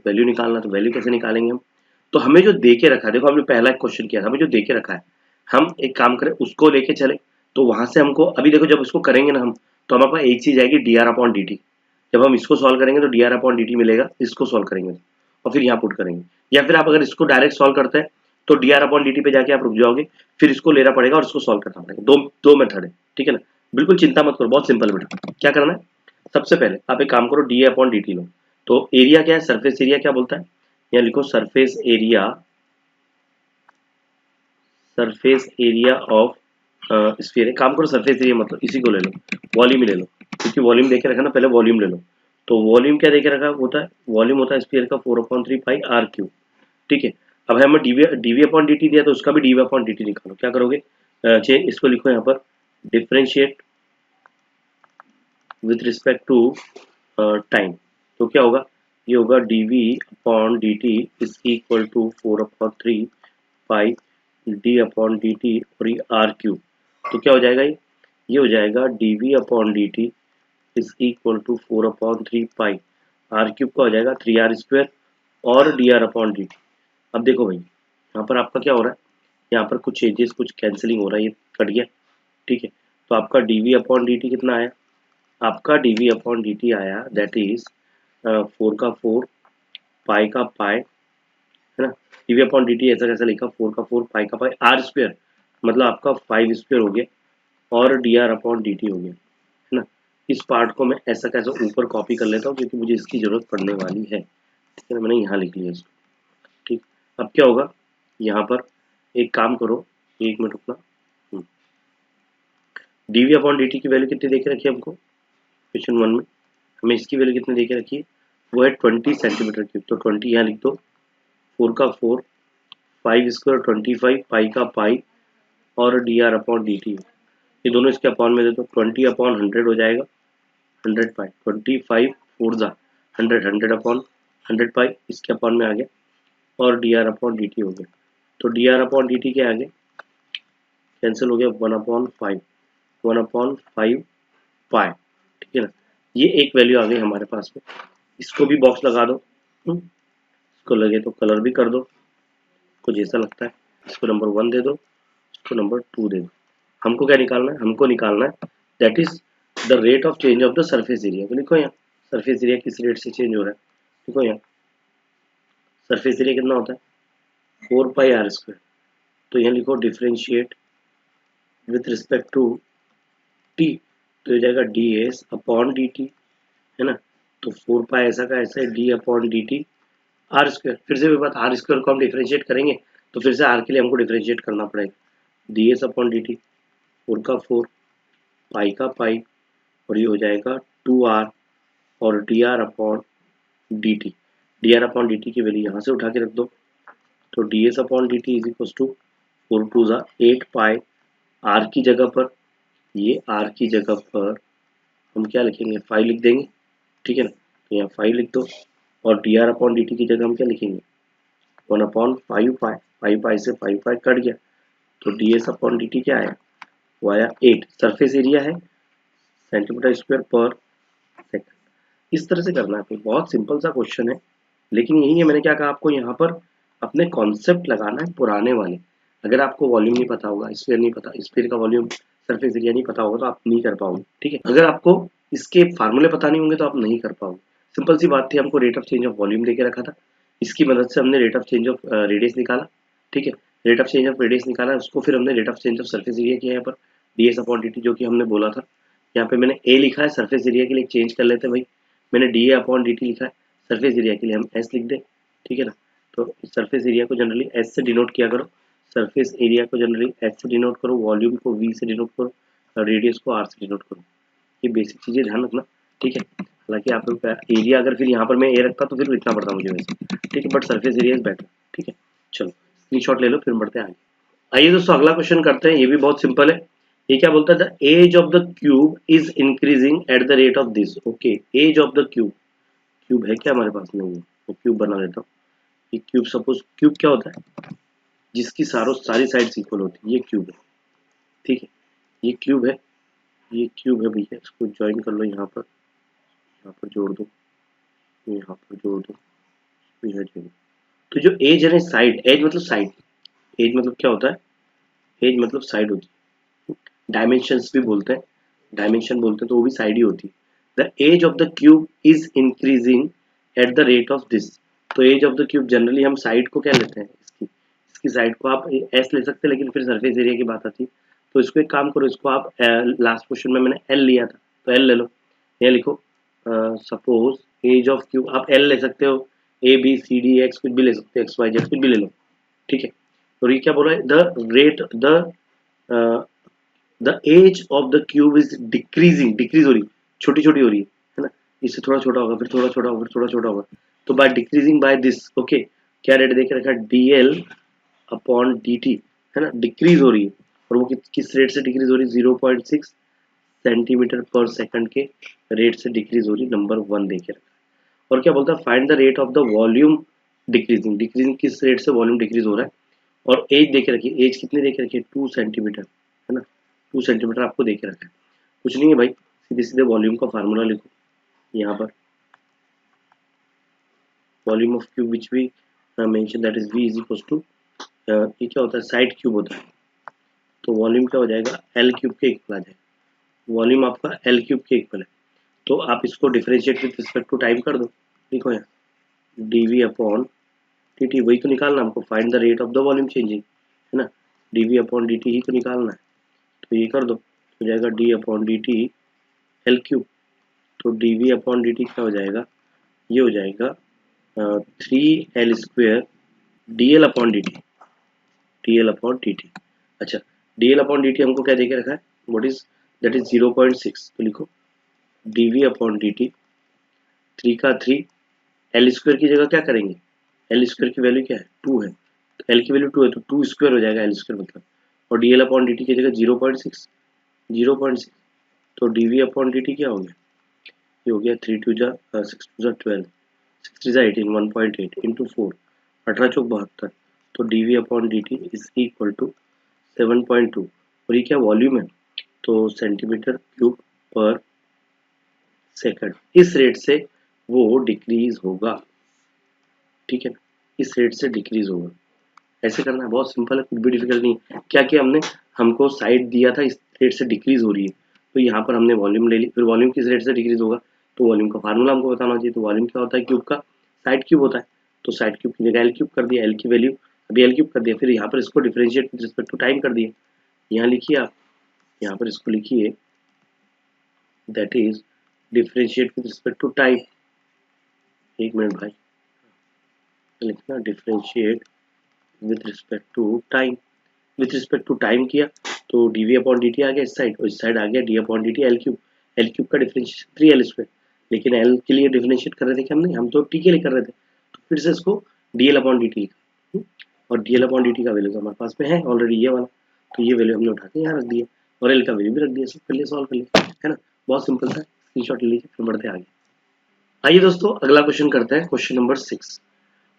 वैल्यू निकालना, तो वैल्यू कैसे निकालेंगे हम, तो हमें जो देके रखा है, देखो हमने पहला क्वेश्चन किया था, हमें जो देके रखा है, हम एक काम करें उसको लेके चले, तो वहां से हमको अभी देखो जब इसको करेंगे ना हम, तो हमारे पास एक चीज आएगी D R upon D T. जब हम इसको सॉल्व करेंगे तो D R upon D T मिलेगा, इसको सॉल्व करेंगे और फिर यहाँ पुट करेंगे, या फिर आप अगर इसको डायरेक्ट सॉल्व करते हैं तो D R upon D T पे जाके आप रुक जाओगे, फिर इसको लेना पड़ेगा और इसको सॉल्व करना पड़ेगा, दो दो मेथड है, ठीक है ना। बिल्कुल चिंता मत करो, बहुत सिंपल बेटा। क्या करना है, सबसे पहले आप एक काम करो, डी ए अपॉन डी टी लो, तो एरिया क्या है, सरफेस एरिया क्या बोलता है, यहाँ लिखो surface area, surface area of sphere है, काम करो सरफेस एरिया मतलब इसी को ले लो, वॉल्यूम ही ले लो, क्योंकि वॉल्यूम देके रखा ना, पहले वॉल्यूम ले लो। तो वॉल्यूम क्या देके रखा होता है, वॉल्यूम होता है स्फीयर का 4/3 पाई आर क्यूब, ठीक है। अब हमें डीवी अपॉन डी टी दिया, तो उसका भी डीवी अपॉन डी टी निकालो, क्या करोगे, चेंज इसको लिखो यहाँ पर, differentiate with respect to time, तो क्या होगा, ये होगा dv upon dt is equal to 4/3 pi d upon dt और ये आर क्यूब, तो क्या हो जाएगा, ये हो जाएगा dv upon dt is equal to 4/3 pi are cube का हो जाएगा 3r स्क्वायर और dr अपॉन dt। अब देखो भाई यहाँ पर आपका क्या हो रहा है, यहाँ पर कुछ चेंजेस, कुछ कैंसिलिंग हो रहा है, ये कट गया, ठीक है। तो आपका dv अपॉन dt कितना आया, आपका dv अपॉन dt आया, दैट इज 4 का 4 पाई का पाई, है ना, dv अपॉन dt ऐसा कैसा लिखा, 4 का 4 पाई का पाई आर स्क्वायर, मतलब आपका 5 स्क्वायर हो गया और dr अपॉन dt हो गया, है ना। इस पार्ट को मैं ऐसा कैसा ऊपर कॉपी कर लेता हूँ क्योंकि मुझे इसकी जरूरत पड़ने वाली है, ठीक है ना, मैंने यहाँ लिख लिया इसको, ठीक। अब क्या होगा, यहाँ पर एक काम करो, एक मिनट रुकना, dv अपॉन dt की वैल्यू कितनी देके रखी है हमको, क्वेश्चन 1 में हमें इसकी वैल्यू कितने देके रखी है, वो है 20 सेंटीमीटर क्यूब, तो 20 यहाँ लिख दो, 4 का 4 5 स्क्वायर 25 पाई का पाई और D R upon D T, ये दोनों इसके अपॉन में दे दो, 20 अपॉन 100 हो जाएगा, 100 पाई 25 फोर जा 100, 100 अपॉन 100 पाई इसके अपॉन में आ गया और D R upon D T हो गया। तो D R upon D T क्या आ गया, कैंसिल हो गया, 1/5, 1/5 पाई, ठीक है ना। ये एक वैल्यू आ गई हमारे पास में, इसको भी बॉक्स लगा दो, इसको लगे तो कलर भी कर दो, को जैसा लगता है, इसको नंबर 1 दे दो, इसको नंबर 2 दे दो। हमको क्या निकालना है, हमको निकालना है that is the rate of change of the surface area, तो लिखो यहाँ सरफेस एरिया किस रेट से चेंज हो रहा है, लिखो यहाँ सरफेस एरिया कितना होता है 4 पाई आर स्क्वायर, तो यहाँ लिखो differentiate with respect to T, तो हो जाएगा d s upon D t, है ना। तो 4 पाई ऐसा का ऐसा है d upon D t r square, फिर से भी बात, आर स्क्वायर को हम डिफ्रेंशिएट करेंगे तो फिर से आर के लिए हमको डिफ्रेंशिएट करना पड़ेगा, D s upon D t 4 का 4 पाई का पाई और ये हो जाएगा 2r और D R upon D T, d are upon D t की वैल्यू यहाँ से उठा के रख दो, तो d s upon D T is equal to 4 2 8 pi r की जगह पर, ये आर की जगह पर हम क्या लिखेंगे, 5 लिख देंगे, ठीक है ना। तो यहाँ 5 लिख दो और D R upon D t की जगह हम क्या लिखेंगे, 1/5 पाई, 5 पाई से 5 पाई कट गया, तो d s upon D T क्या आया, वो आया 8। सरफेस एरिया है सेंटीमीटर स्क्वायर पर सेकंड। इस तरह से करना है, बहुत सिंपल सा क्वेश्चन है, लेकिन यही है मैंने क्या कहा आपको, यहाँ पर अपने कॉन्सेप्ट लगाना है पुराने वाले। अगर आपको वॉल्यूम नहीं पता होगा, स्फीयर नहीं पता, स्फीयर का वॉल्यूम सरफेस एरिया नहीं पता होगा तो आप नहीं कर पाओगे, ठीक है। अगर आपको इसके फार्मूले पता नहीं होंगे तो आप नहीं कर पाओगे। सिंपल सी बात थी, हमको rate of change of volume देके रखा था, इसकी मदद से हमने rate of change of radius निकाला, ठीक है। Rate of change of radius निकाला, उसको फिर हमने rate of change of surface area किया यहाँ पर D s upon D T, जो कि हमने बोला था। यहाँ पे मैंने ए लिखा है, सरफेस एरिया के लिए चेंज कर लेते हैं भाई, मैंने D A upon D T लिखा है, सरफेस एरिया के लिए हम एस लिख दें, ठीक है ना। तो सरफेस एरिया को जनरली एस से डिनोट किया करो, सरफेस एरिया को जनरली एस से डिनोट करो, वॉल्यूम को वी से डिनोट करो और रेडियस को आर से डिनोट करो। ये बेसिक चीज़ें ध्यान रखना, ठीक है। हालांकि आप लोग एरिया अगर फिर यहाँ पर मैं ए रखता तो फिर लिखना पड़ता मुझे वैसे, ठीक है, but surface area is better, ठीक है। चलो स्क्रीनशॉट ले लो, फिर बढ़ते हैं आगे। आइए दोस्तों अगला क्वेश्चन करते हैं, ये भी बहुत सिंपल है। ये क्या बोलता है, the edge of the cube is increasing at the rate of this. Okay, edge of the cube, cube है क्या हमारे पास, नहीं है, मैं क्यूब बना लेता हूँ। ये क्यूब, सपोज क्यूब क्या होता है, जिसकी सारी साइड्स इक्वल होती है, ये क्यूब है, ठीक है। ये क्यूब है, ये क्यूब है भैया, इसको ज्वाइन कर लो यहाँ पर जोड़ दो, यहाँ पर जोड़ दो, यहाँ जोड़ दो। तो जो एज है ना, साइड, एज मतलब साइड, एज मतलब क्या होता है, एज मतलब साइड होती है, डायमेंशंस भी बोलते हैं, डायमेंशन बोलते हैं तो वो भी साइड ही होती है। The edge of the cube is increasing at the rate of this. तो edge of the cube generally हम साइड को क्या लेते हैं, इसकी साइड को आप एस ले सकते हैं, लेकिन फिर सरफेस एरिया की बात आती है, तो इसको एक काम करो, इसको आप लास्ट क्वेश्चन में मैंने एल लिया था तो एल ले लो, ये लिखो सपोज एज ऑफ क्यूब, आप एल ले सकते हो, a B c d x कुछ भी ले सकते हो, एक्स वाई जेड कुछ भी ले लो, ठीक है। और ये क्या बोला है, the edge of the cube is decreasing, decrease हो रही, छोटी छोटी हो रही है ना, इससे थोड़ा छोटा होगा, फिर थोड़ा छोटा होगा, फिर थोड़ा छोटा होगा, तो by decreasing by this, okay. क्या रेट देख रखा है, d L upon D t, है ना, डिक्रीज हो रही है, और वो किस रेट से डिक्रीज हो रही है, 0.6 सेंटीमीटर पर सेकंड के रेट से डिक्रीज हो रही है, नंबर 1 देखे रखा है। और क्या बोलता है, find the rate of the volume decreasing, decreasing किस रेट से वॉल्यूम डिक्रीज हो रहा है, और एज देखे रखिए, एज कितनी देखे रखिए, 2 सेंटीमीटर, है ना, 2 सेंटीमीटर आपको देखे रखा है। कुछ नहीं है भाई, सीधे सीधे वॉल्यूम का फार्मूला लिखो यहाँ पर, volume of cube which we mention that is v is equal to, ये क्या होता है, साइड क्यूब होता है, तो वॉल्यूम क्या हो जाएगा, एल क्यूब के इक्वल आ जाएगा, वॉल्यूम आपका एल क्यूब के इक्वल है। तो आप इसको differentiate with respect to time कर दो, देखो यहाँ dv अपॉन dt, वही तो निकालना हमको, find the rate of the volume changing, है ना, dv अपॉन dt ही तो निकालना है, तो ये कर दो, हो जाएगा d upon dt L cube, तो dv अपॉन dt क्या हो जाएगा, ये हो जाएगा 3l square D L upon D T, D L upon D T. अच्छा, D L upon D T हमको क्या देके रखा है, व्हाट इज दैट इज 0.6, तो लिखो d we upon D t, 3 का 3, एल स्क्वायर की जगह क्या करेंगे, एल स्क्वायर की वैल्यू क्या है, 2 है, तो एल की वैल्यू 2 है तो 2 स्क्वायर हो जाएगा एल स्क्वायर मतलब, और d L upon D t की जगह 0.6, 0.6, तो D we upon D T क्या हो गया, ये हो गया 3 2 जा 6 2 जा 12, 6 3 जा 18, 1.8 इंटू 4, 18 चौक 72, तो D we upon D T is equal to 7.2, और ये क्या वॉल्यूम है, तो सेंटीमीटर क्यूब पर सेकंड, इस रेट से वो डिक्रीज होगा, ठीक है ना, इस रेट से डिक्रीज होगा। ऐसे करना है, बहुत सिंपल है, कुछ भी डिफिकल्ट नहीं है। क्या किया हमने, हमको साइड दिया था इस रेट से डिक्रीज हो रही है, तो यहाँ पर हमने वॉल्यूम ले ली, फिर वॉल्यूम किस रेट से डिक्रीज होगा, तो वॉल्यूम का फार्मूला हमको बताना चाहिए, तो वॉल्यूम क्या होता है क्यूब का, साइड क्यूब होता है, तो साइड क्यूब की जगह एल क्यूब कर दिया, एल की वैल्यू अभी एल क्यूब कर दिया, फिर यहाँ पर इसको differentiate with respect to time कर दिया, यहाँ लिखिए आप, यहाँ पर इसको लिखिए that is differentiate with respect to time, एक मिनट भाई लिखना, differentiate with respect to time, with respect to time किया तो D we upon D T आ गया इस साइड, और इस साइड आ गया D upon D T L cube, L cube का डिफरेंशिएशन 3 एल स्क्वायर, लेकिन एल के लिए डिफरेंशिएट कर रहे थे क्या हमने, हम तो टी के लिए कर रहे थे, तो फिर से इसको D L upon D T लिखा, और d L upon D T का वैल्यू तो हमारे पास में है ऑलरेडी ये वाला, तो ये वैल्यू हमने उठा के यहाँ रख दिया, और एल का वैल्यू भी रख दिया, सब कर लिया, सॉल्व कर लिया, है ना, बहुत सिंपल था, स्क्रीनशॉट ले लीजिए, फिर बढ़ते आगे। आइए दोस्तों अगला क्वेश्चन करते हैं, क्वेश्चन नंबर 6।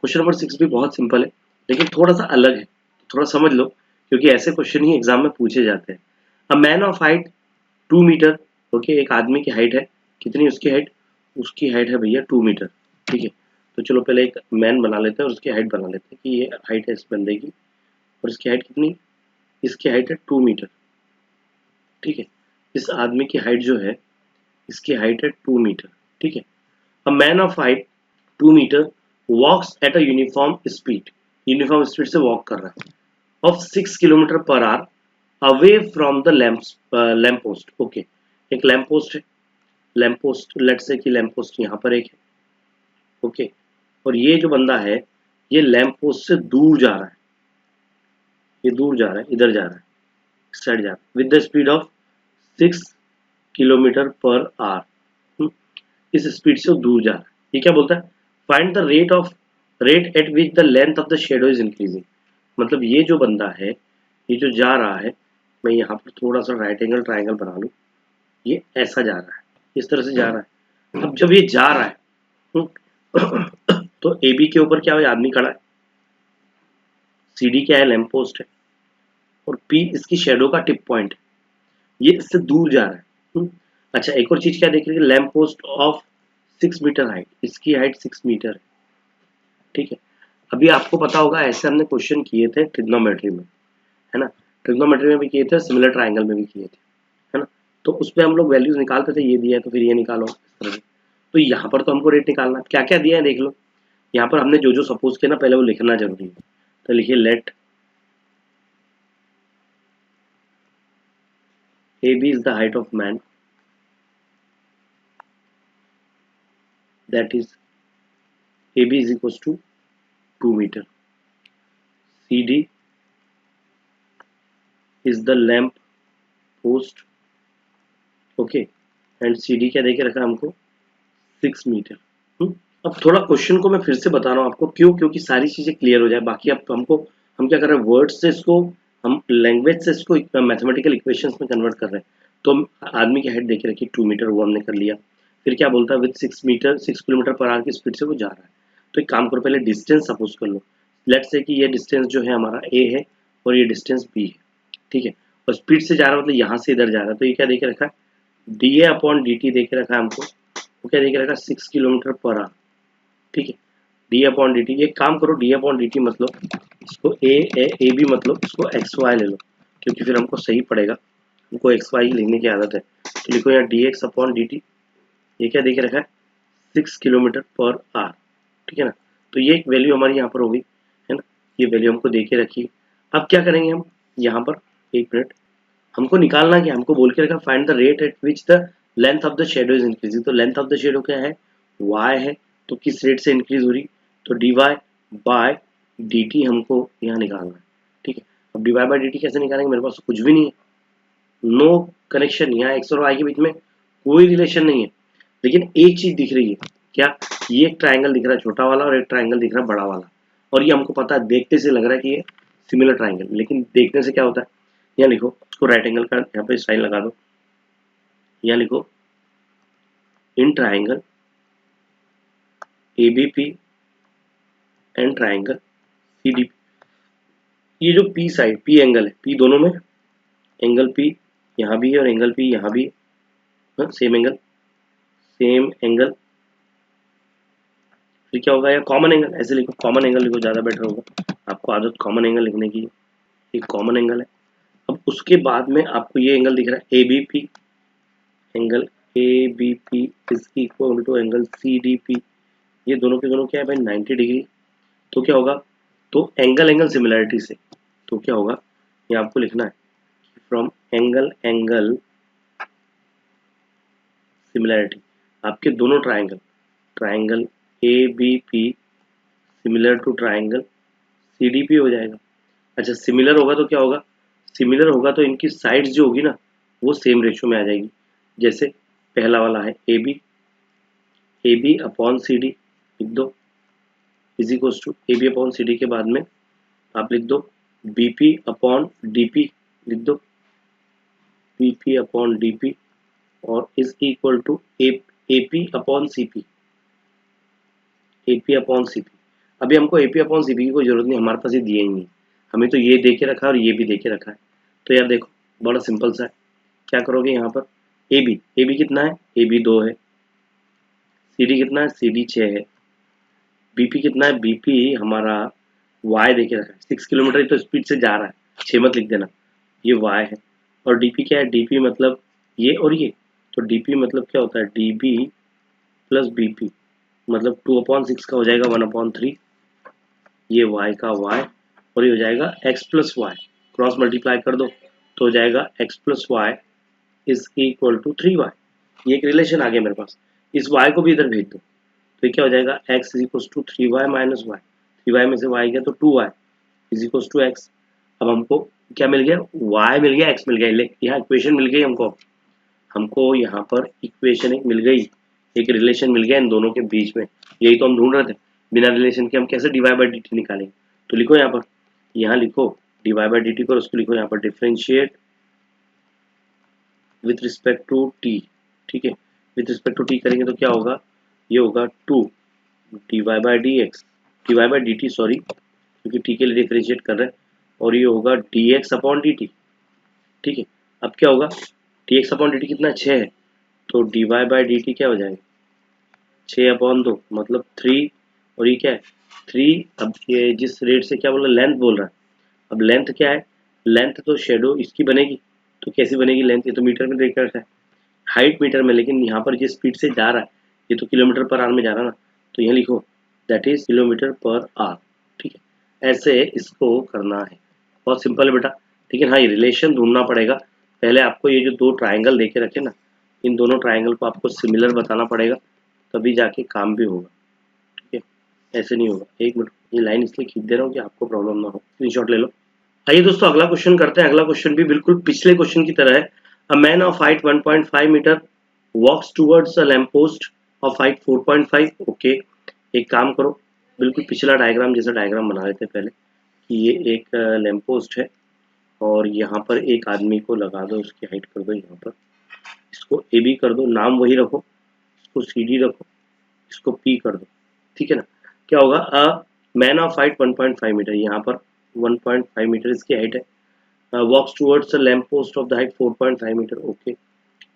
क्वेश्चन नंबर 6 भी बहुत सिंपल है लेकिन थोड़ा सा अलग है, थोड़ा समझ लो क्योंकि ऐसे क्वेश्चन ही एग्जाम में पूछे जाते हैं। A man of height 2 metre, okay, एक आदमी की हाइट है, कितनी उसकी हाइट? उसकी हाइट है भैया 2 मीटर, ठीक है। तो चलो पहले एक मैन बना लेते हैं और उसकी हाइट बना लेते हैं कि ये हाइट है इस बंदे की और इसकी हाइट कितनी? इसकी हाइट है 2 मीटर, ठीक है। इस आदमी की हाइट जो है, इसकी हाइट है 2 मीटर, ठीक है। A man of height 2 metre walks at a uniform speed से वॉक कर रहा है of 6 kilometre per hour away from the lamp post, okay. एक लैम्प पोस्ट है, लैम्प पोस्ट लेट से कि लैम्प पोस्ट यहाँ पर एक है, ओके। और ये जो बंदा है ये लैम्प पोस्ट से दूर जा रहा है, ये दूर जा रहा है, इधर जा रहा है, इस साइड जा रहा है with the speed of 6 kilometre per our. इस स्पीड से वो दूर जा रहा है। ये क्या बोलता है? Find the rate at which the length of the shadow is increasing. मतलब ये जो बंदा है, ये जो जा रहा है, मैं यहाँ पर थोड़ा सा राइट एंगल ट्राइंगल बना लूँ, ये ऐसा जा रहा है, इस तरह से जा रहा है। अब जब ये जा रहा है तो ए बी के ऊपर क्या है? आदमी खड़ा है, सी डी क्या है? लैम्प पोस्ट है, और पी इसकी शेडो का टिप पॉइंट है, ये इससे दूर जा रहा है। अच्छा, एक और चीज क्या देख रही है? Lamp post of 6 metre height, इसकी हाइट 6 मीटर है, ठीक है। अभी आपको पता होगा ऐसे हमने क्वेश्चन किए थे ट्रिग्नोमेट्री में, है ना। ट्रिग्नोमेट्री में भी किए थे, सिमिलर ट्राइंगल में भी किए थे, है ना। तो उसमें हम लोग वैल्यूज निकालते थे, ये दिया है तो फिर ये निकालो इस तरह से। तो यहाँ पर तो हमको रेट निकालना, क्या क्या दिया है देख लो। यहाँ पर हमने जो जो सपोज किया ना, पहले वो लिखना जरूरी है। तो लिखिए let A B is the height of man, that is A B is equal to 2 metre, C D is the lamp post, okay, and C D क्या देके रखा हमको? 6 मीटर। अब थोड़ा क्वेश्चन को मैं फिर से बता रहा हूँ आपको, क्यों? क्योंकि सारी चीजें क्लियर हो जाए। बाकी अब हम क्या कर रहे हैं, वर्ड से इसको, हम लैंग्वेज से इसको मैथमेटिकल इक्वेशंस में कन्वर्ट कर रहे हैं। तो आदमी की हाइट देके रखी 2 मीटर, वो हमने कर लिया। फिर क्या बोलता है? विद 6 किलोमीटर पर आवर की स्पीड से वो जा रहा है। तो एक काम करो, पहले डिस्टेंस सपोज कर लो। लेट्स से कि ये डिस्टेंस जो है हमारा ए है और ये डिस्टेंस बी है, ठीक है। और स्पीड से जा रहा है मतलब यहाँ से इधर जा रहा है, तो ये क्या देके रखा है? D A upon D t देके रखा है हमको। वो क्या देके रखा है? 6 किलोमीटर पर आवर, ठीक है। डी अपॉन डी टी, एक काम करो, डी अपॉन डी टी मतलब इसको ए बी मतलब इसको एक्स वाई ले लो, क्योंकि फिर हमको सही पड़ेगा। हमको एक्स वाई लिखने की आदत है, तो लिखो यहाँ D x upon D T. ये क्या देके रखा है? 6 किलोमीटर पर आवर, ठीक है ना। तो ये एक वैल्यू हमारी यहाँ पर होगी, है ना। ये वैल्यू हमको देके रखी। अब क्या करेंगे हम यहाँ पर, एक मिनट, हमको निकालना क्या? हमको बोल के रखा find the rate at which the length of the shadow is increasing. तो लेंथ ऑफ द शेडो क्या है? y है, तो किस रेट से इंक्रीज हो रही? तो dy बाय dt हमको यहाँ निकालना है, ठीक है। अब dy बाय dt कैसे निकालेंगे? मेरे पास तो कुछ भी नहीं है, नो कनेक्शन, यहाँ x और y के बीच में कोई रिलेशन नहीं है। लेकिन एक चीज दिख रही है, क्या? ये एक ट्राइंगल दिख रहा है छोटा वाला और एक ट्राइंगल दिख रहा है बड़ा वाला, और ये हमको पता है, देखते से लग रहा है कि ये सिमिलर ट्राइंगल। लेकिन देखने से क्या होता है? यहाँ लिखो, उसको राइट एंगल का यहाँ पे साइन लगा दो, यहाँ लिखो in triangle ABP and triangle CDP। ये जो P साइड, P एंगल है, P दोनों में, एंगल P यहाँ भी है और एंगल P यहाँ भी है, सेम एंगल। फिर क्या होगा? या कॉमन एंगल, ऐसे लिखो, कॉमन एंगल लिखो, ज़्यादा बेटर होगा, आपको आदत कॉमन एंगल लिखने की। एक कॉमन एंगल है। अब उसके बाद में आपको ये एंगल दिख रहा है ABP, angle ABP is equal to angle CDP। ये दोनों के दोनों क्या है भाई? 90 डिग्री। तो क्या होगा? तो एंगल सिमिलरिटी से, तो क्या होगा? ये आपको लिखना है फ्रॉम एंगल सिमिलरिटी, आपके दोनों triangle ABP similar to triangle CDP हो जाएगा। अच्छा, सिमिलर होगा तो क्या होगा? सिमिलर होगा तो इनकी साइड्स जो होगी ना, वो सेम रेशियो में आ जाएगी। जैसे पहला वाला है AB अपॉन CD लिख दो, is equals to AB upon CD के बाद में आप लिख दो BP अपॉन DP, लिख दो BP अपॉन DP और is equal to AP upon CP, AP upon CP। अभी हमको AP अपॉन CP की कोई जरूरत नहीं, हमारे पास ये दिया ही नहीं, हमें तो ये दे के रखा है और ये भी दे के रखा है। तो यार देखो बड़ा सिंपल सा है, क्या करोगे यहाँ पर AB कितना है, AB 2 है, CD कितना है, CD 6 है, BP कितना है, BP हमारा Y देके रखा है 6 किलोमीटर तो स्पीड से जा रहा है, 6 मत लिख देना, ये Y है। और DP क्या है, DP मतलब ये और ये, तो DP मतलब क्या होता है, DB प्लस BP मतलब 2/6 का हो जाएगा 1/3, ये y का y और ये हो जाएगा x plus y, cross multiply कर दो तो हो जाएगा x plus y is equal to 3y। ये एक रिलेशन आ गया मेरे पास, इस y को भी इधर भेज दो तो ये क्या हो जाएगा, x is equal to 3y minus y, 3y में से y गया तो 2y is equal to x। अब हमको क्या मिल गया, y मिल गया, x मिल गया, यहाँ इक्वेशन मिल गई हमको, हमको यहाँ पर इक्वेशन एक मिल गई, एक रिलेशन मिल गया इन दोनों के बीच में, यही तो हम ढूंढ रहे थे। बिना रिलेशन के हम कैसे dy बाई dt निकालेंगे, तो लिखो यहाँ लिखो dy बाई dt को, उसको लिखो यहाँ पर differentiate with respect to t, ठीक है, विथ रिस्पेक्ट टू t करेंगे तो क्या होगा, ये होगा 2 dy by dx, dy by dt sorry, क्योंकि t के लिए डिफरेंशिएट कर रहे हैं, और ये होगा dx अपॉन dt, ठीक है। अब क्या होगा, dx अपॉन dt कितना 6 है, तो dy बाई dt क्या हो जाएगा, 6/2 मतलब 3, और ये क्या है 3। अब ये जिस रेट से क्या बोल रहा है, लेंथ बोल रहा है, अब लेंथ क्या है, लेंथ तो शेडो इसकी बनेगी, तो कैसी बनेगी लेंथ, ये तो मीटर में देख रखा है, हाइट मीटर में, लेकिन यहाँ पर जिस स्पीड से जा रहा है ये तो किलोमीटर पर आवर में जा रहा है ना, तो यहाँ लिखो that is kilometre per our, ठीक है। ऐसे इसको करना है, बहुत सिंपल है बेटा, लेकिन हाँ ये रिलेशन ढूंढना पड़ेगा। पहले आपको ये जो दो ट्राइंगल देके रखे ना, इन दोनों ट्राइंगल को आपको सिमिलर बताना पड़ेगा, तभी जाके काम भी होगा, ठीक है, ऐसे नहीं होगा। एक मिनट, ये लाइन इसलिए खींच दे रहा हूँ कि आपको प्रॉब्लम ना हो, स्क्रीनशॉट ले लो। आइए दोस्तों अगला क्वेश्चन करते हैं। अगला क्वेश्चन भी बिल्कुल पिछले क्वेश्चन की तरह है। A man of height 1.5 metre walks towards a lamp post of height 4.5। Okay, एक काम करो, बिल्कुल पिछला डायग्राम जैसा डायग्राम बना लेते हैं पहले, कि ये एक लैम्प पोस्ट है और यहाँ पर एक आदमी को लगा दो, उसकी हाइट कर दो यहाँ पर, इसको ए बी कर दो, नाम वही रखो, इसको सी डी रखो, इसको पी कर दो, ठीक है ना। क्या होगा, a man of height 1.5 metre, यहाँ पर 1.5 मीटर इसकी हाइट है, walks towards the lamp post of the height 4.5 metre. Okay,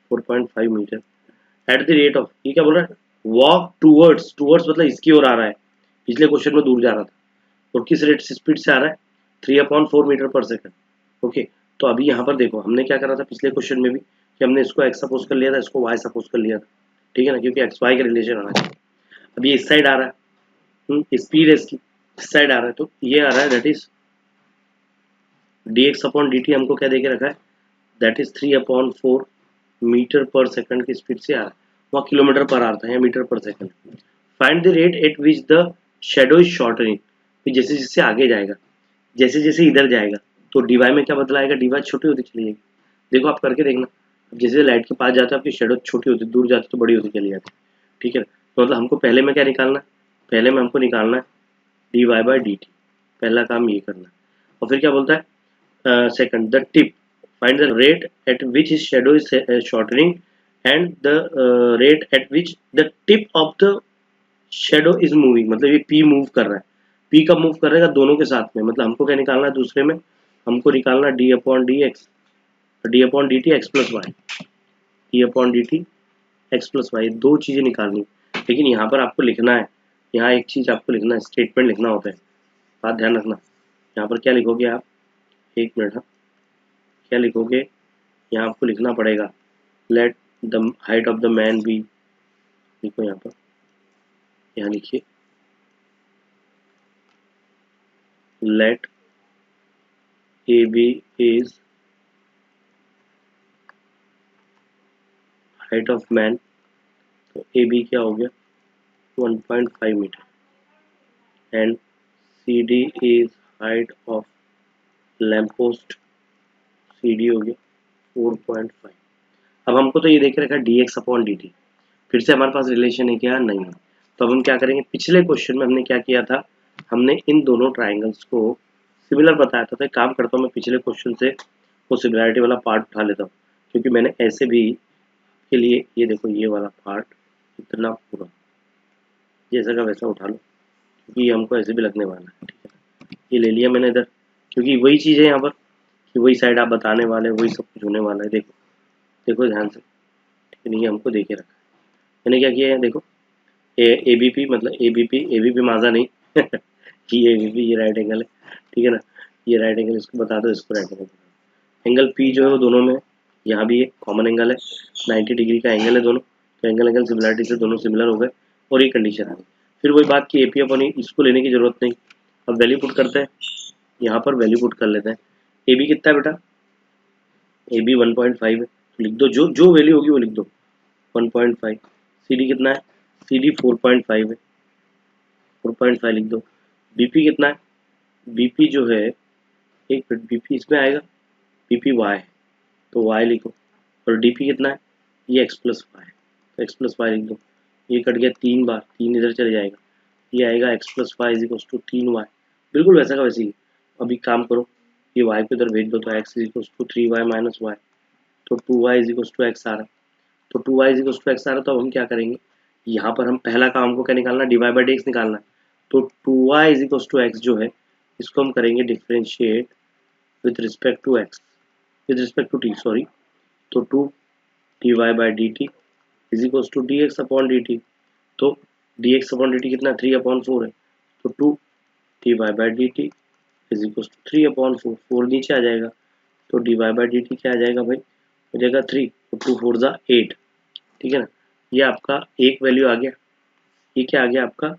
4.5 metre at the rate of, ये क्या बोल रहा है, वॉक टूवर्ड्स, टूवर्ड्स मतलब इसकी ओर आ रहा है, पिछले क्वेश्चन में दूर जा रहा था, और किस रेट से स्पीड से आ रहा है, 3/4 मीटर पर सेकंड। ओके, तो अभी यहाँ पर देखो हमने क्या करा था पिछले क्वेश्चन में भी, कि हमने इसको x सपोज कर लिया था, इसको y सपोज कर लिया था, ठीक है ना, क्योंकि x y का रिलेशन आना चाहिए। अब ये इस साइड आ रहा है, स्पीड है इसकी इस साइड आ रहा है, तो ये आ रहा है that is dx upon dt, हमको क्या देके रखा है, that is 3/4 metre per second की स्पीड से आ रहा है, वहाँ किलोमीटर पर आ रहा है, metre per second. Find the rate at which the shadow is shortening, जैसे जैसे आगे जाएगा, जैसे जैसे इधर जाएगा, तो डीवाई में क्या बदलाएगा, डीवाई छोटी होती चली जाएगी। देखो आप करके देखना, जैसे लाइट के पास जाता है आपकी शेडो छोटी होती, दूर जाती तो बड़ी होती चली जाती, ठीक है। तो मतलब हमको पहले में क्या निकालना है, पहले में हमको निकालना है d Y by D t, पहला काम ये करना है। और फिर क्या बोलता है, second the tip, find the rate at which his shadow is shortening and the rate at which the tip of the shadow is moving, मतलब ये पी मूव कर रहा है, पी कब मूव करेगा, दोनों के साथ में, मतलब हमको क्या निकालना है दूसरे में, हमको निकालना d upon d x, d upon D t x plus y, d upon D t x plus y, दो चीज़ें निकालनी। लेकिन यहाँ पर आपको लिखना है, यहाँ एक चीज़ आपको लिखना है, स्टेटमेंट लिखना होता है, बात ध्यान रखना। यहाँ पर क्या लिखोगे आप, एक मिनट, हाँ क्या लिखोगे, यहाँ आपको लिखना पड़ेगा let the height of the man be, लिखो यहाँ पर, यहाँ लिखिए let A B is height of man, तो ए बी क्या हो गया 1.5 metre and C D is height of lamp post, C D हो गया 4.5। अब हमको तो ये देख रखा है D x upon D T, फिर से हमारे पास रिलेशन है क्या, नहीं है। तो अब हम क्या करेंगे, पिछले क्वेश्चन में हमने क्या किया था, हमने इन दोनों ट्राइंगल्स को सिमिलर बताया था, तो एक काम करता हूँ मैं पिछले क्वेश्चन से वो सिमिलरिटी वाला पार्ट उठा लेता हूँ, क्योंकि मैंने ऐसे भी उसके लिए ये देखो, ये वाला पार्ट इतना पूरा जैसा का वैसा उठा लो, क्योंकि ये हमको ऐसे भी लगने वाला है। ठीक है, ये ले लिया मैंने इधर, क्योंकि वही चीज़ है यहाँ पर कि वही साइड आप बताने वाले, वही सब कुछ होने वाला है। देखो देखो ध्यान से, ठीक है, ये हमको देखे रखा है। मैंने क्या किया है, देखो ए बी पी, मतलब ए बी पी माजा नहीं ये ए बी पी, ये राइट एंगल है, ठीक है ना, ये राइट एंगल, इसको बता दो, इसको राइट एंगल। एंगल पी जो है वो दोनों में, यहाँ भी एक कॉमन एंगल है, 90 डिग्री का एंगल है दोनों, तो एंगल एंगल सिमिलरिटी से दोनों सिमिलर हो गए और ये कंडीशन आ गई। फिर वही बात की ए पी अपन इसको लेने की जरूरत नहीं, अब वैल्यू पुट करते हैं, यहाँ पर वैल्यू पुट कर लेते हैं। ए बी कितना है बेटा, ए बी 1.5 है, तो लिख दो, जो जो वैल्यू होगी वो लिख दो 1.5। सी डी कितना है, सी डी 4.5 है, 4.5 लिख दो। बीपी कितना है, बीपी जो है, एक मिनट, बीपी इसमें आएगा, बीपी वाई है तो वाई लिखो, और डीपी कितना है, ये एक्स प्लस वाई, तो एक्स प्लस वाई लिख दो। ये कट गया 3 बार, 3 इधर चले जाएगा, ये आएगा x plus y is equals to 3y, बिल्कुल वैसा का वैसे ही। अभी काम करो, ये y को इधर भेज दो, तो x is equals to 3y minus y, तो 2y is equals to x आ रहा है, तो 2y is equals to x आ रहा है। तो अब हम क्या करेंगे, यहाँ पर हम पहला काम को क्या निकालना, d Y by D x निकालना है, तो 2y is equals to x जो है, इसको हम करेंगे differentiate with respect to x, with respect to t sorry, तो 2 D Y by D T is equals to D x upon D T, तो D x upon D T कितना, 3/4 है, तो 2 D Y by D T is equals to 3/4, 4 नीचे आ जाएगा, तो D Y by D T क्या आ जाएगा भाई, हो जाएगा 3, तो 2 4 जा 8, ठीक है ना। ये आपका एक वैल्यू आ गया, ये क्या आ गया आपका,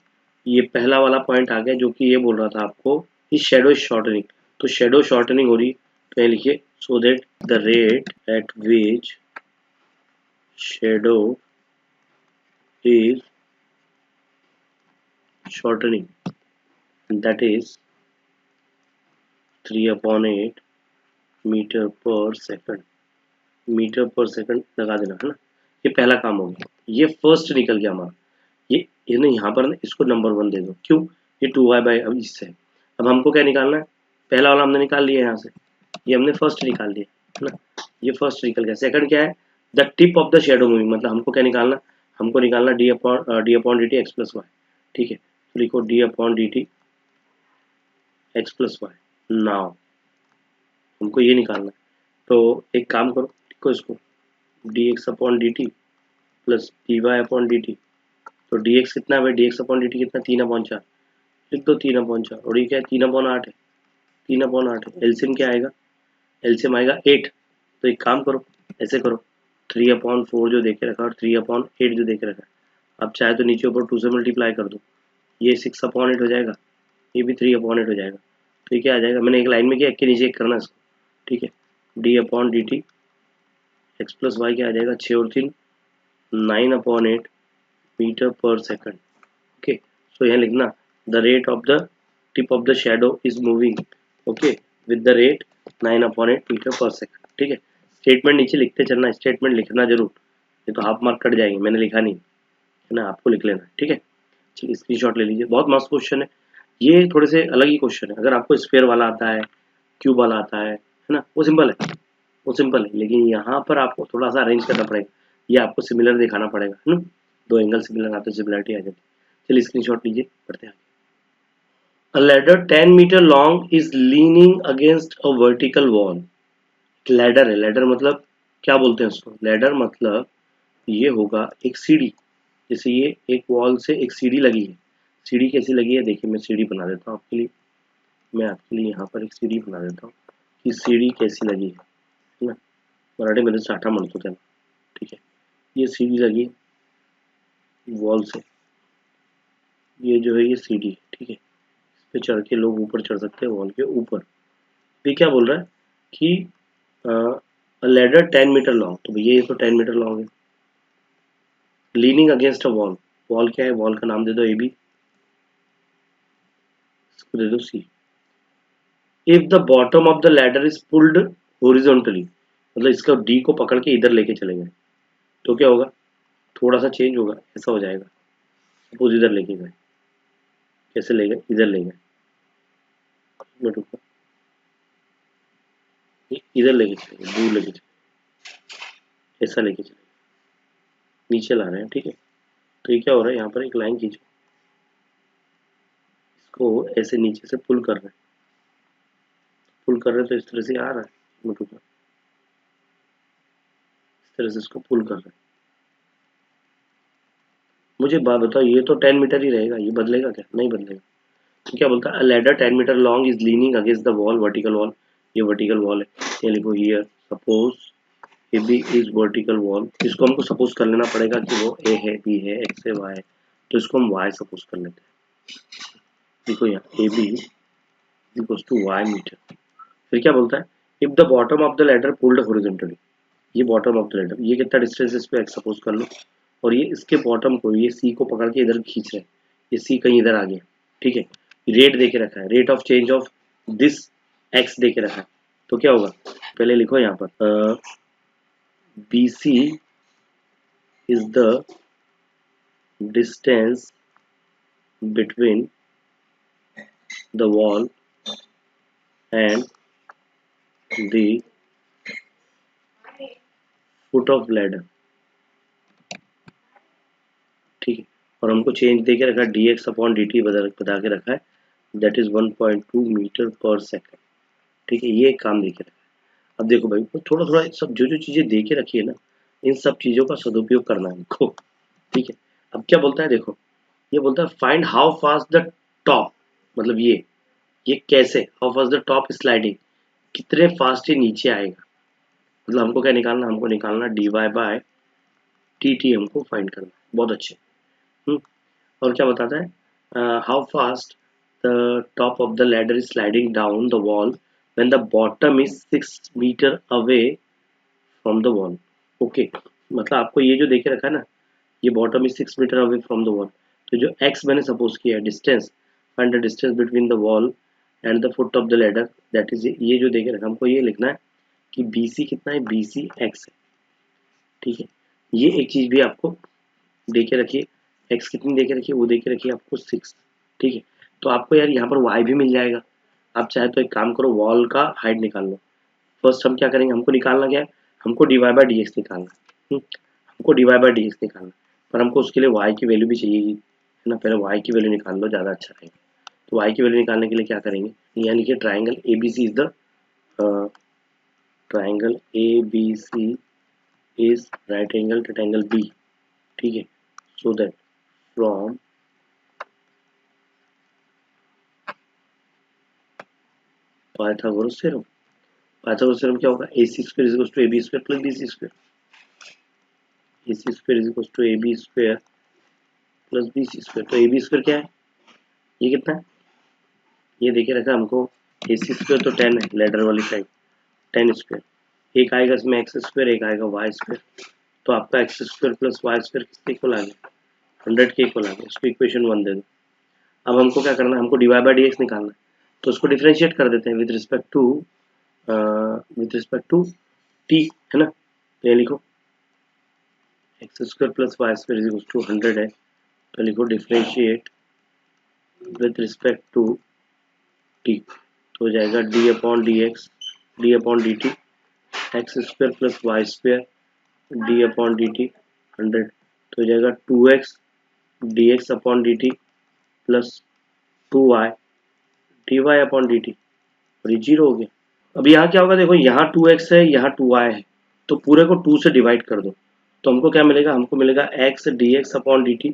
ये पहला वाला पॉइंट आ गया, जो कि ये बोल रहा था आपको, इस शेडो शॉर्टनिंग, तो शेडो शॉर्टनिंग हो रही, तो ये लिखिए, so that the rate at which shadow is shortening, that is 3/8 metre per second, metre per second लगा देना है ना। ये पहला काम हो गया, ये फर्स्ट निकल गया हमारा, ये ना यहाँ पर ना इसको नंबर 1 दे दो, क्यों, ये 2y बाई, अब इससे अब हमको क्या निकालना है, पहला वाला हमने निकाल लिया यहाँ से, ये हमने फर्स्ट निकाल लिया है ना, ये फर्स्ट निकल गया। सेकंड क्या है, the tip of the shadow moving, मतलब हमको क्या निकालना, हमको निकालना d upon D t x plus y, ठीक है, तो लिखो d upon D t x plus y. Now हमको ये निकालना है, तो एक काम करो, लिखो इसको, d x upon D t plus d y upon D T, तो डी एक्स कितना है भाई, d x upon D T कितना, 3/4, लिख दो 3/4, और ये क्या है, 3/8 है, 3/8 है, एलसीएम क्या आएगा, एलसीएम आएगा 8, तो एक काम करो, ऐसे करो, 3/4 जो देखे रखा और 3/8 जो देखे रखा, आप चाहे तो नीचे ऊपर 2 से मल्टीप्लाई कर दो, ये 6/8 हो जाएगा, ये भी 3/8 हो जाएगा, तो ये क्या आ जाएगा, मैंने एक लाइन में किया, एक के नीचे एक करना इसको, ठीक है, d upon D t x plus y क्या आ जाएगा, 6 और 3 9/8 metre per second, okay. So यहाँ लिखना, the rate of the tip of the shadow is moving, okay, with the rate 9/8 metre per second, ठीक है। स्टेटमेंट नीचे लिखते चलना, स्टेटमेंट लिखना जरूर, ये तो हाफ मार्क कट जाएंगे, मैंने लिखा नहीं है ना, आपको लिख लेना, ठीक है। ठीक, स्क्रीनशॉट ले लीजिए, बहुत मस्त क्वेश्चन है, ये थोड़े से अलग ही क्वेश्चन है। अगर आपको स्फीयर वाला आता है, क्यूब वाला आता है ना, वो सिंपल है, वो सिंपल है, लेकिन यहाँ पर आपको थोड़ा सा अरेंज करना पड़ेगा, ये आपको सिमिलर दिखाना पड़ेगा, है ना, दो एंगल सिमिलर आते, सिमिलरिटी आ जाती है। चलिए स्क्रीनशॉट लीजिए, पढ़ते हैं। A ladder 10 metre long is leaning against a vertical wall, ladder है, लैडर मतलब क्या बोलते हैं उसको, लैडर मतलब ये होगा एक सीढ़ी, जैसे ये एक वॉल से एक सीढ़ी लगी है, सीढ़ी कैसी लगी है, देखिए मैं सीढ़ी बना देता हूँ आपके लिए, मैं आपके लिए यहाँ पर एक सीढ़ी बना देता हूँ कि सीढ़ी कैसी लगी है ना, मराठी साठा म्हणतो त्याला, ठीक है, ये सीढ़ी लगी वॉल से, ये जो है ये सीढ़ी, ठीक है, इस पे चढ़ के लोग ऊपर चढ़ सकते हैं वॉल के ऊपर। ये क्या बोल रहा है कि लेडर 10 मीटर लॉन्ग, तो भैया ये तो 10 मीटर लॉन्ग है, leaning against a wall, wall क्या है, वॉल का नाम दे दो ए बी, इसको दे दो C. If the bottom of the ladder is pulled horizontally, मतलब इसका डी को पकड़ के इधर लेके चले गए, तो क्या होगा, थोड़ा सा चेंज होगा, ऐसा हो जाएगा, सपोज इधर लेके गए, कैसे ले गए, इधर ले गए, इधर लेके चले गए, दूर लेके चले, ऐसा लेके चले, नीचे ला रहे हैं, ठीक है। तो ये क्या हो रहा है, यहाँ पर एक लाइन खींचो, इसको ऐसे नीचे से पुल कर रहे हैं, तो इस तरह से आ रहा है मोटू का, इस तरह से इसको पुल कर रहे हैं। मुझे बात बताओ, ये तो 10 मीटर ही रहेगा, ये बदलेगा क्या? नहीं बदलेगा। तो क्या बोलता है, ladder 10 metre long is leaning against the wall, vertical wall. ये वर्टिकल वॉल है, ये लिखो here suppose A B is vertical wall. इसको हमको सपोज कर लेना पड़ेगा कि वो ए है, बी है, एक्स है, वाई है, तो इसको हम वाई सपोज कर लेते हैं। देखो यहाँ A B equals to y metre. फिर क्या बोलता है, if the bottom of the ladder pulled horizontally, ये बॉटम ऑफ द लैडर, ये कितना डिस्टेंस इस पे एक्स सपोज कर लो, और ये इसके बॉटम को, ये सी को पकड़ के इधर खींच रहे हैं, ये सी कहीं इधर आ गया, ठीक है। रेट दे के रखा है, rate of change of this X दे के रखा है। तो क्या होगा, पहले लिखो यहाँ पर B C is the distance between the wall and the foot of ladder, ठीक है। और हमको चेंज दे के रखा d x upon D t बता के रखा है, that is 1.2 metre per second, ठीक है। ये एक काम दे के रखा है। अब देखो भाई, थोड़ा थोड़ा सब जो जो चीजें दे के रखी है ना, इन सब चीजों का सदुपयोग करना है हमको, ठीक है। अब क्या बोलता है, देखो ये बोलता है find how fast the top, मतलब ये कैसे, how fast the top sliding, कितने फास्ट ये नीचे आएगा। मतलब हमको क्या निकालना, हमको निकालना d y by t t, हमको फाइंड करना है। बहुत अच्छे। और क्या बताता है, how fast the top of the ladder is sliding down the wall when the bottom is 6 metre away from the wall. Okay, मतलब आपको ये जो देखे रखा है ना, ये bottom is 6 metre away from the wall, तो जो एक्स मैंने सपोज किया है distance, find the distance between the wall and the foot of the ladder, that is, ये जो देखे रखा, हमको ये लिखना है कि बी सी कितना है, बी सी एक्स है, ठीक है। ये एक चीज भी आपको देखे रखिए, एक्स कितनी देखे रखिए, वो देखे रखिए आपको 6, ठीक है। तो आपको यार यहाँ पर वाई भी मिल जाएगा। आप चाहे तो एक काम करो, वॉल का हाइट निकाल लो। फर्स्ट हम क्या करेंगे, हमको निकालना क्या है, हमको d Y by D x निकालना है, हमको d Y by D x निकालना है, पर हमको उसके लिए वाई की वैल्यू भी चाहिए, है ना। पहले वाई की वैल्यू निकाल लो, ज़्यादा अच्छा रहेगा। तो वाई की वैल्यू निकालने के लिए क्या करेंगे, यानी कि triangle A B C is the triangle A B C is right angle triangle B, ठीक है। So that from Pythagoras theorem, Pythagoras theorem क्या होगा, A C square is equal to A B square plus B C square, A C square is equal to A B square plus B C square. तो A B square क्या है, ये कितना है, ये देखिए रखा हमको, ए सी स्क्वायर तो 10 है लेडर वाली साइड, 10 स्क्वायर, एक आएगा इसमें एक्स स्क्वायर, एक आएगा वाई स्क्वायर, तो आपका x square plus y square किसके इक्वल आ गया, 100 के इक्वल आ गया। इसको इक्वेशन 1 दे दो। अब हमको क्या करना है, हमको d Y by D x निकालना है, तो उसको डिफ्रेंशिएट कर देते हैं विद रिस्पेक्ट टू टी, है ना। तो ये लिखो x square plus y square is equal to 100 है, तो लिखो differentiate with respect to T, तो हो जाएगा d upon d x, d upon D t, x square plus y square d upon D t 100, तो हो जाएगा 2x d x upon D t plus 2y d y upon D t, और ये 0 हो गया। अब यहाँ क्या होगा, देखो यहाँ 2x है, यहाँ 2y है, तो पूरे को 2 से डिवाइड कर दो, तो हमको क्या मिलेगा, हमको मिलेगा x d x upon D t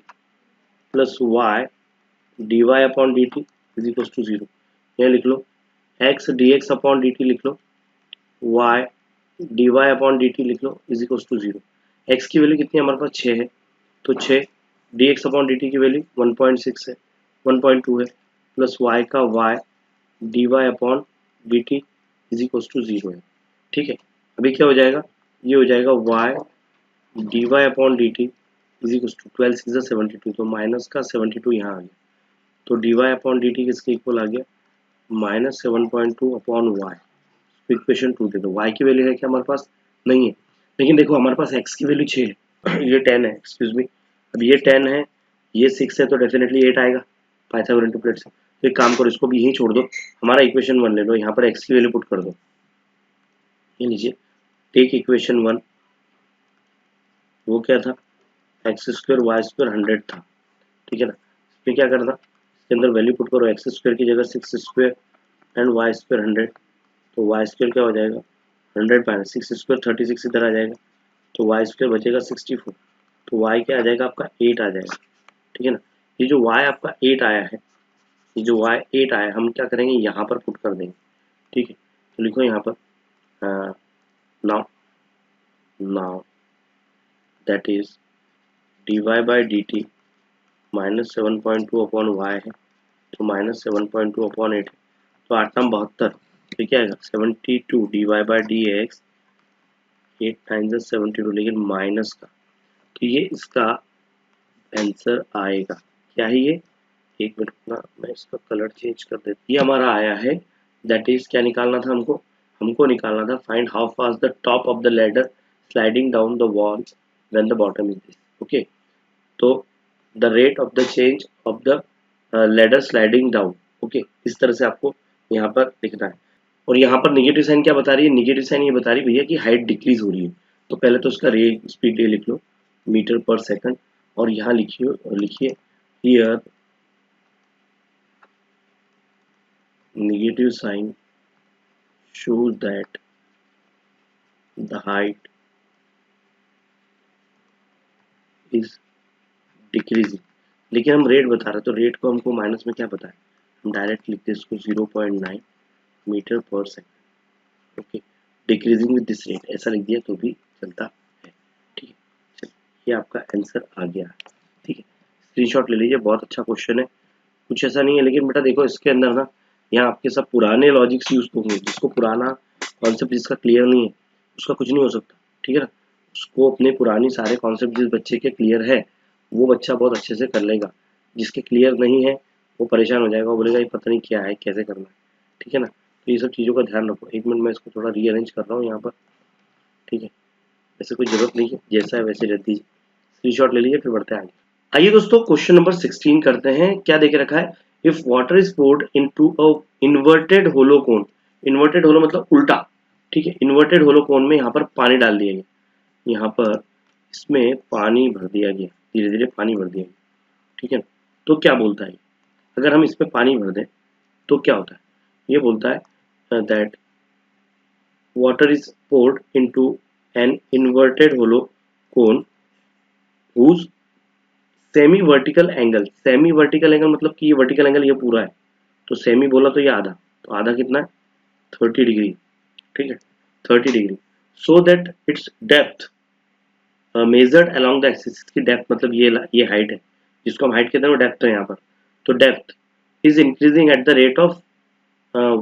plus y d y upon D T is equal to 0। यहाँ लिख लो x d x upon D t लिख लो, y d y upon D t लिख लो इज इक्वल टू 0। x की value कितनी है हमारे पास, 6 है, तो 6 d x upon D t की वैल्यू 1.6 है, 1.2 है, प्लस y का y d y upon D T is equal to 0 है, ठीक है। अभी क्या हो जाएगा, ये हो जाएगा y d y upon D T is equal to 12 6 72, तो माइनस का 72 यहाँ आ गया, तो D y upon D t किसके इक्वल आ गया, -7.2 अपॉन वाई। इक्वेशन 2 दे दो, y की वैल्यू है क्या हमारे पास, नहीं है, लेकिन देखो हमारे पास x की वैल्यू 6 है, ये 10 है, एक्सक्यूज मी, अब ये 10 है, ये 6 है, तो डेफिनेटली 8 आएगा पाइथागोरस इंटरप्रेट से। तो एक काम करो, इसको भी यहीं छोड़ दो, हमारा इक्वेशन 1 ले लो, यहाँ पर x की वैल्यू पुट कर दो, ये लीजिए, टेक इक्वेशन 1, वो क्या था, एक्स स्क्वायर वाई स्क्वायर 100 था, ठीक है ना। इसमें क्या करना, इसके अंदर वैल्यू पुट करो, एक्स स्क्वायर की जगह 6 स्क्वायर एंड वाई स्क्वायर 100, तो वाई स्क्वायर क्या हो जाएगा 100 माइनस 6 स्क्वायर 36 इधर आ जाएगा, तो वाई स्क्वायर बचेगा 64, तो वाई क्या आ जाएगा आपका 8 आ जाएगा, ठीक है ना। ये जो वाई आपका 8 आया है, ये जो वाई 8 आया हम क्या करेंगे यहाँ पर पुट कर देंगे, ठीक है। तो लिखो यहाँ पर now now that is dy by D t minus 7.2 upon y है, तो माइनस 7.2 अपॉन 8 है, तो 8 नाम 72, तो क्या आएगा 72 dy by D x 8 times 72, लेकिन माइनस का, तो ये इसका आंसर आएगा क्या है ये, एक मिनट ना मैं इसका कलर चेंज कर देता, ये हमारा आया है दैट इज क्या निकालना था हमको, हमको निकालना था find how fast the top of the ladder sliding down the wall when the bottom is this, okay. तो the rate of the change of the ladder sliding down, okay, इस तरह से आपको यहाँ पर लिखना है। और यहाँ पर निगेटिव साइन क्या बता रही है, निगेटिव साइन ये बता रही है भैया कि हाइट डिक्रीज हो रही है, तो पहले तो उसका रेट स्पीड लिख लो मीटर पर सेकंड, और यहाँ लिखिए here negative sign shows that the height is decreasing, लेकिन हम रेट बता रहे, तो रेट को हमको माइनस में क्या पता है, हम डायरेक्ट लिखते हैं इसको 0.9 metre per second, okay, decreasing with this rate ऐसा लिख दिया तो भी चलता है, ठीक है। चलिए ये आपका आंसर आ गया, ठीक है, स्क्रीनशॉट ले लीजिए, बहुत अच्छा क्वेश्चन है, कुछ ऐसा नहीं है, लेकिन बेटा देखो इसके अंदर ना यहाँ आपके सब पुराने लॉजिक्स यूज होंगे, जिसको पुराना कॉन्सेप्ट जिसका क्लियर नहीं है उसका कुछ नहीं हो सकता, ठीक है ना। उसको अपने पुरानी सारे कॉन्सेप्ट जिस बच्चे के क्लियर है वो बच्चा बहुत अच्छे से कर लेगा, जिसके क्लियर नहीं है वो परेशान हो जाएगा, वो बोलेगा ये पता नहीं क्या है कैसे करना है, ठीक है ना। तो ये सब चीज़ों का ध्यान रखो, एक मिनट मैं इसको थोड़ा रीअरेंज कर रहा हूँ यहाँ पर, ठीक है, ऐसे कोई जरूरत नहीं है, जैसा है वैसे रख दीजिए, स्क्रीनशॉट ले लीजिए, फिर बढ़ते हैं आगे। आइए दोस्तों क्वेश्चन नंबर 16 करते हैं, क्या देके रखा है, if water is poured into a inverted hollow cone, inverted hollow मतलब उल्टा, ठीक है, इन्वर्टेड होलो कोन में यहाँ पर पानी डाल दिया गया, यहाँ पर इसमें पानी भर दिया गया, धीरे धीरे पानी भर दिया गया, ठीक है ना। तो क्या बोलता है, अगर हम इसमें पानी भर दें तो क्या होता है, ये बोलता है that water is poured into an inverted hollow cone whose semi vertical angle, semi vertical angle मतलब कि ये वर्टिकल एंगल ये पूरा है, तो सेमी बोला तो ये आधा, तो आधा कितना है 30 डिग्री, ठीक है 30 degree, so that it's depth measured along the axis, की डेप्थ मतलब ये हाइट है, जिसको हम हाइट कहते हैं वो डेप्थ है यहाँ पर, तो depth is increasing at the rate of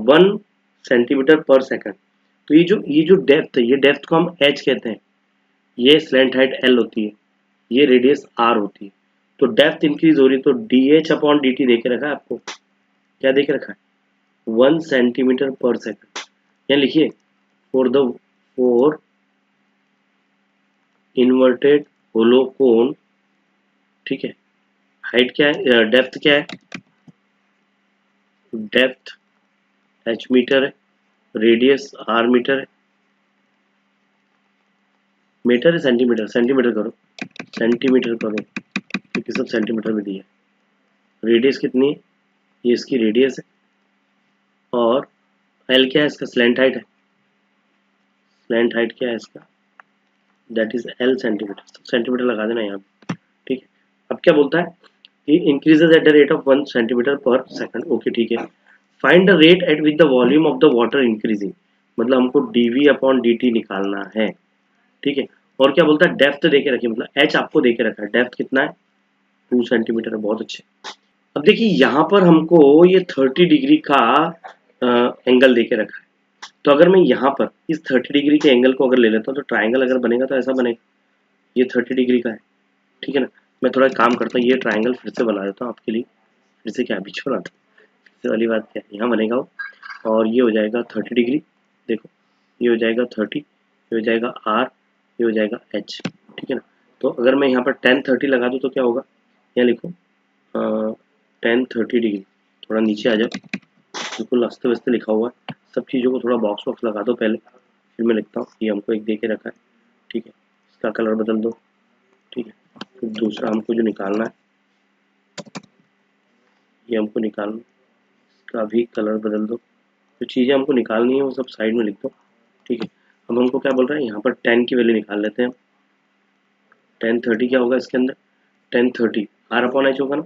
1 centimetre per second, तो ये जो डेप्थ है, ये डेप्थ को हम एच कहते हैं, ये स्लैंट हाइट एल होती है, ये रेडियस आर होती है, तो डेप्थ इंक्रीज हो रही है, तो D H upon D t देके रखा है आपको, क्या देके रखा है 1 सेंटीमीटर पर सेकंड, यहाँ लिखिए फॉर इन्वर्टेड होलो कोन, ठीक है, हाइट क्या है, डेप्थ क्या है, डेप्थ एच मीटर है, रेडियस आर मीटर है, मीटर है सेंटीमीटर, सेंटीमीटर करो, सेंटीमीटर करो क्योंकि सब सेंटीमीटर में दिया है, रेडियस कितनी है, ये इसकी रेडियस है, और एल क्या है इसका स्लैंट हाइट है, स्लैंट हाइट क्या है इसका that is L centimetre, centimetre लगा देना यहाँ पे, ठीक है। अब क्या बोलता है कि increases at the rate of 1 centimetre per second, okay ठीक है, find the rate at with the volume of the water increasing, मतलब हमको dv अपॉन dt निकालना है, ठीक है। और क्या बोलता है डेप्थ देके रखिए, मतलब h आपको देके रखा है, डेप्थ कितना है 2 सेंटीमीटर है, बहुत अच्छे। अब देखिए यहाँ पर हमको ये 30 डिग्री का एंगल देके रखा है, तो अगर मैं यहाँ पर इस 30 डिग्री के एंगल को अगर ले लेता हूँ तो ट्राइंगल अगर बनेगा तो ऐसा बनेगा, ये 30 डिग्री का है, ठीक है ना। मैं थोड़ा काम करता हूँ, ये ट्राइंगल फिर से बना देता हूँ आपके लिए, फिर से क्या बीच बनाता हूँ, फिर से वाली बात क्या है, यहाँ बनेगा वो, और ये हो जाएगा 30 डिग्री, देखो ये हो जाएगा 30, ये हो जाएगा आर, ये हो जाएगा एच, ठीक है ना। तो अगर मैं यहाँ पर 10-30 लगा दूँ तो क्या होगा, यहाँ लिखो 10-30 डिग्री, थोड़ा नीचे आ जाओ, बिल्कुल अस्त व्यस्त लिखा हुआ है, सब चीज़ों को थोड़ा बॉक्स वॉक्स लगा दो पहले, फिर मैं लिखता हूँ, ये हमको एक दे के रखा है, ठीक है, इसका कलर बदल दो, ठीक है, तो दूसरा हमको जो निकालना है, ये हमको निकालना, इसका भी कलर बदल दो। जो चीज़ें हमको निकालनी है वो सब साइड में लिख दो, ठीक है। अब हमको क्या बोल रहे हैं, यहाँ पर 10 की वैल्यू निकाल लेते हैं। 1030 क्या होगा इसके अंदर, 1030 आर अपॉन एच होगा ना,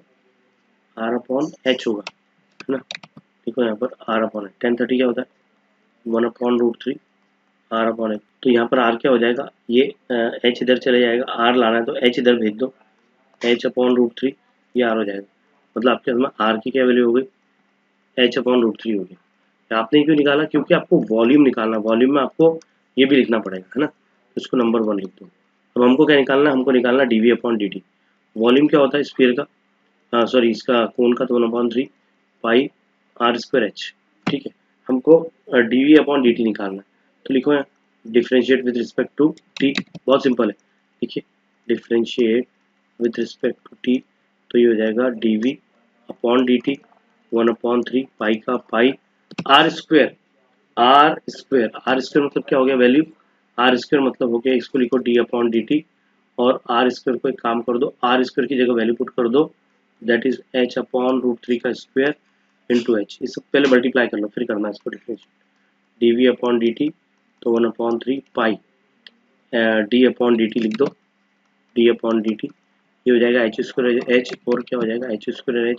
आर अपॉन एच होगा, है ना। देखो यहाँ पर आर अपॉन एच, 1030 क्या होता है 1/√3 आर अपॉन एच। तो यहाँ पर आर क्या हो जाएगा, ये एच इधर चले जाएगा, आर लाना है तो एच इधर भेज दो, h/√3 ये आर हो जाएगा। मतलब आपके में आर की क्या वैल्यू हो गई, h/√3 हो गई। आपने क्यों निकाला, क्योंकि आपको वॉल्यूम निकालना, वॉल्यूम में आपको ये भी लिखना पड़ेगा, है ना। तो इसको नंबर 1 लिख दो। अब हमको क्या निकालना है, हमको निकालना dv/dt। वॉल्यूम क्या होता है स्फीयर का, सॉरी इसका कोन का, तो 1/3 पाई आर स्क्वायर एच, ठीक है। हमको dv/dt निकालना है, तो लिखो यहाँ differentiate with respect to T, बहुत सिंपल है। देखिए differentiate with respect to T, तो ये हो जाएगा dv/dt 1/3 पाई का pi are square, R square मतलब क्या हो गया वैल्यू, आर स्क्वायर मतलब हो गया, इसको लिखो d/dt, और आर स्क्वायर को एक काम कर दो, आर स्क्वायर की जगह वैल्यू पुट कर दो, दैट इज h/√3 का स्क्वायर इंटू एच। इस पहले मल्टीप्लाई कर लो फिर करना है इसको डिफरेंशिएट। dv/dt तो 1/3 पाई d/dt लिख दो, d/dt ये हो जाएगा एच स्क्वायर एच, और क्या हो जाएगा एच स्क्वायर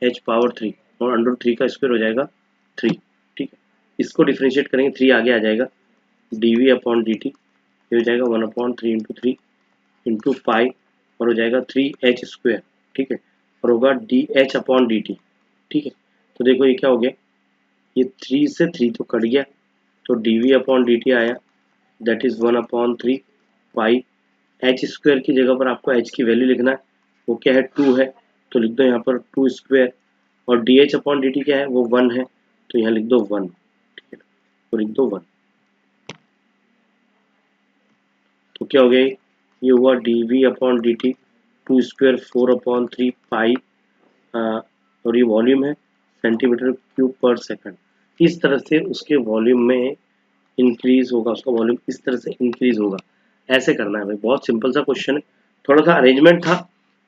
एच पावर 3, और √3 का स्क्वायर हो जाएगा 3, ठीक है। इसको डिफ्रेंशिएट करेंगे 3 आगे आ जाएगा, dv/dt ये हो जाएगा 1/3 इंटू 3 इंटू पाई, और हो जाएगा 3h स्क्वायर, ठीक है, और होगा dh/dt, ठीक है। तो देखो ये क्या हो गया, ये 3 से 3 तो कट गया, तो dv/dt आया, that is 1/3 pi H square की जगह पर आपको एच की वैल्यू लिखना है, वो क्या है 2 है, तो लिख दो यहाँ पर 2 स्क्वायर, और dh/dt क्या है वो 1 है, तो यहाँ लिख दो 1, ठीक है, तो लिख दो 1। तो क्या हो गया, ये हुआ dv/dt 2 स्क्वायर 4/3 पाई, और ये वॉल्यूम है सेंटीमीटर क्यूब पर सेकंड। इस तरह से उसके वॉल्यूम में इंक्रीज होगा, उसका वॉल्यूम इस तरह से इंक्रीज होगा, ऐसे करना है भाई। बहुत सिंपल सा क्वेश्चन है, थोड़ा सा अरेंजमेंट था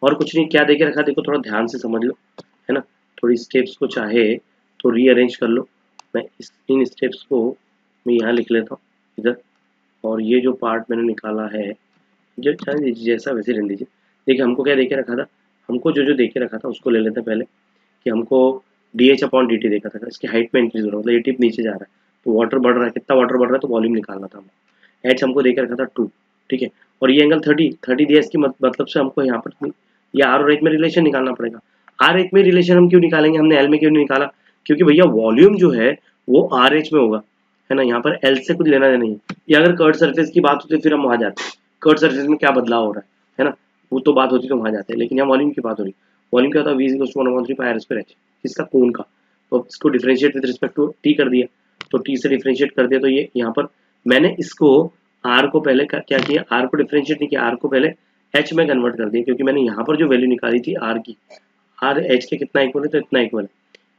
और कुछ नहीं। क्या देके रखा देखो, थोड़ा ध्यान से समझ लो, है ना। थोड़ी स्टेप्स को चाहे तो रीअरेंज कर लो। मैं इन स्टेप्स को मैं यहाँ लिख लेता हूँ इधर, और ये जो पार्ट मैंने निकाला है जो चाहे जैसा वैसे रहने दीजिए। देखिए हमको क्या देके रखा था, हमको जो जो देके रखा था उसको ले लेते हैं पहले, कि हमको dh/dt देखा था, इसकी हाइट में इंक्रीज हो रहा है, मतलब ये टिप नीचे जा रहा है, तो वाटर बढ़ रहा है, कितना वाटर बढ़ रहा है, तो वॉल्यूम निकालना था हमको। h हमको देकर रखा था 2, ठीक है, और ये एंगल 30 दिया, इसकी मतलब से हमको यहाँ पर ये आर और एच में रिलेशन निकालना पड़ेगा। आर एच में रिलेशन हम क्यों निकालेंगे, हमने एल में क्यों नहीं निकाला, क्योंकि भैया वॉल्यूम जो है वो आर एच में होगा, है ना। यहाँ पर एल से कुछ लेना देना नहीं। ये अगर कर्ड सरफेस की बात होती है फिर हम वहाँ जाते हैं, कर्ड सरफेस में क्या बदलाव हो रहा है ना, वो तो बात होती तो वहाँ जाते हैं, लेकिन यहाँ वॉल्यूम की बात हो रही। वॉल्यूम क्या होता है, v = 1/3 pi are square H, किसका कोन का। तो इसको differentiate with respect to T कर दिया, तो टी से डिफरेंशिएट कर दिया, तो ये यहाँ पर मैंने इसको आर को पहले क्या किया, आर को डिफरेंशिएट नहीं किया, आर को पहले एच में कन्वर्ट कर दिया, क्योंकि मैंने यहाँ पर जो वैल्यू निकाली थी आर की, आर एच के कितना इक्वल है, तो इतना इक्वल है,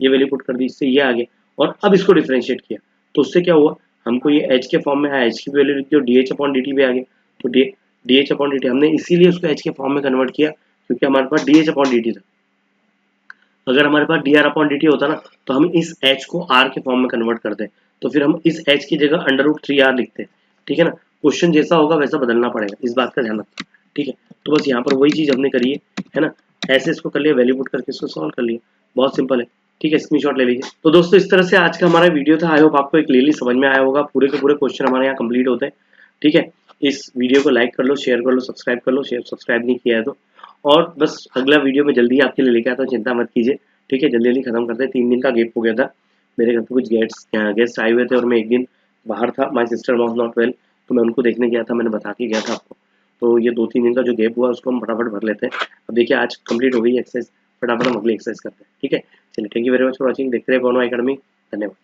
ये वैल्यू पुट कर दी, इससे ये आ गया। और अब इसको डिफरेंशिएट किया, तो उससे क्या हुआ, हमको ये एच के फॉर्म में है, एच की वैल्यू लिख दी, और dh/dt भी आ गया। तो dh/dt हमने इसीलिए उसको एच के फॉर्म में कन्वर्ट किया, क्योंकि हमारे पास dh/dt था। अगर हमारे पास dr/dt होता ना, तो हम इस h को r के फॉर्म में कन्वर्ट करते, तो फिर हम इस h की जगह √3r लिखते, ठीक है ना। क्वेश्चन जैसा होगा वैसा बदलना पड़ेगा, इस बात का ध्यान रखना, ठीक है। तो बस यहाँ पर वही चीज हमने करी है ना, ऐसे इसको कर लिया, वैल्यू पुट करके इसको सॉल्व कर लिया, बहुत सिंपल है, ठीक है। स्क्रीनशॉट ले लीजिए। तो दोस्तों इस तरह से आज का हमारा वीडियो था, आई होप आपको एक क्लियरली समझ में आया होगा। पूरे के पूरे क्वेश्चन हमारे यहाँ कंप्लीट होते हैं, ठीक है। इस वीडियो को लाइक कर लो, शेयर कर लो, सब्सक्राइब कर लो, शेयर सब्सक्राइब नहीं किया है तो, और बस अगला वीडियो में जल्दी आपके लिए लेके आता हूँ, चिंता मत कीजिए, ठीक है। जल्दी जल्दी खत्म करते हैं, 3 दिन का गैप हो गया था, मेरे घर पे कुछ गेस्ट आए हुए थे, और मैं एक दिन बाहर था, my sister was not well, तो मैं उनको देखने गया था, मैंने बता के गया था आपको। तो ये 2-3 दिन का जो गैप हुआ उसको हम फटाफट भर लेते हैं। अब देखिए आज कंप्लीट हो गई एक्सरसाइज, फटाफट हम अगली एक्सरसाइज करते हैं, ठीक है। चलिए, thank you very much for watching, देखते रहे बोनो अकेडमी, धन्यवाद।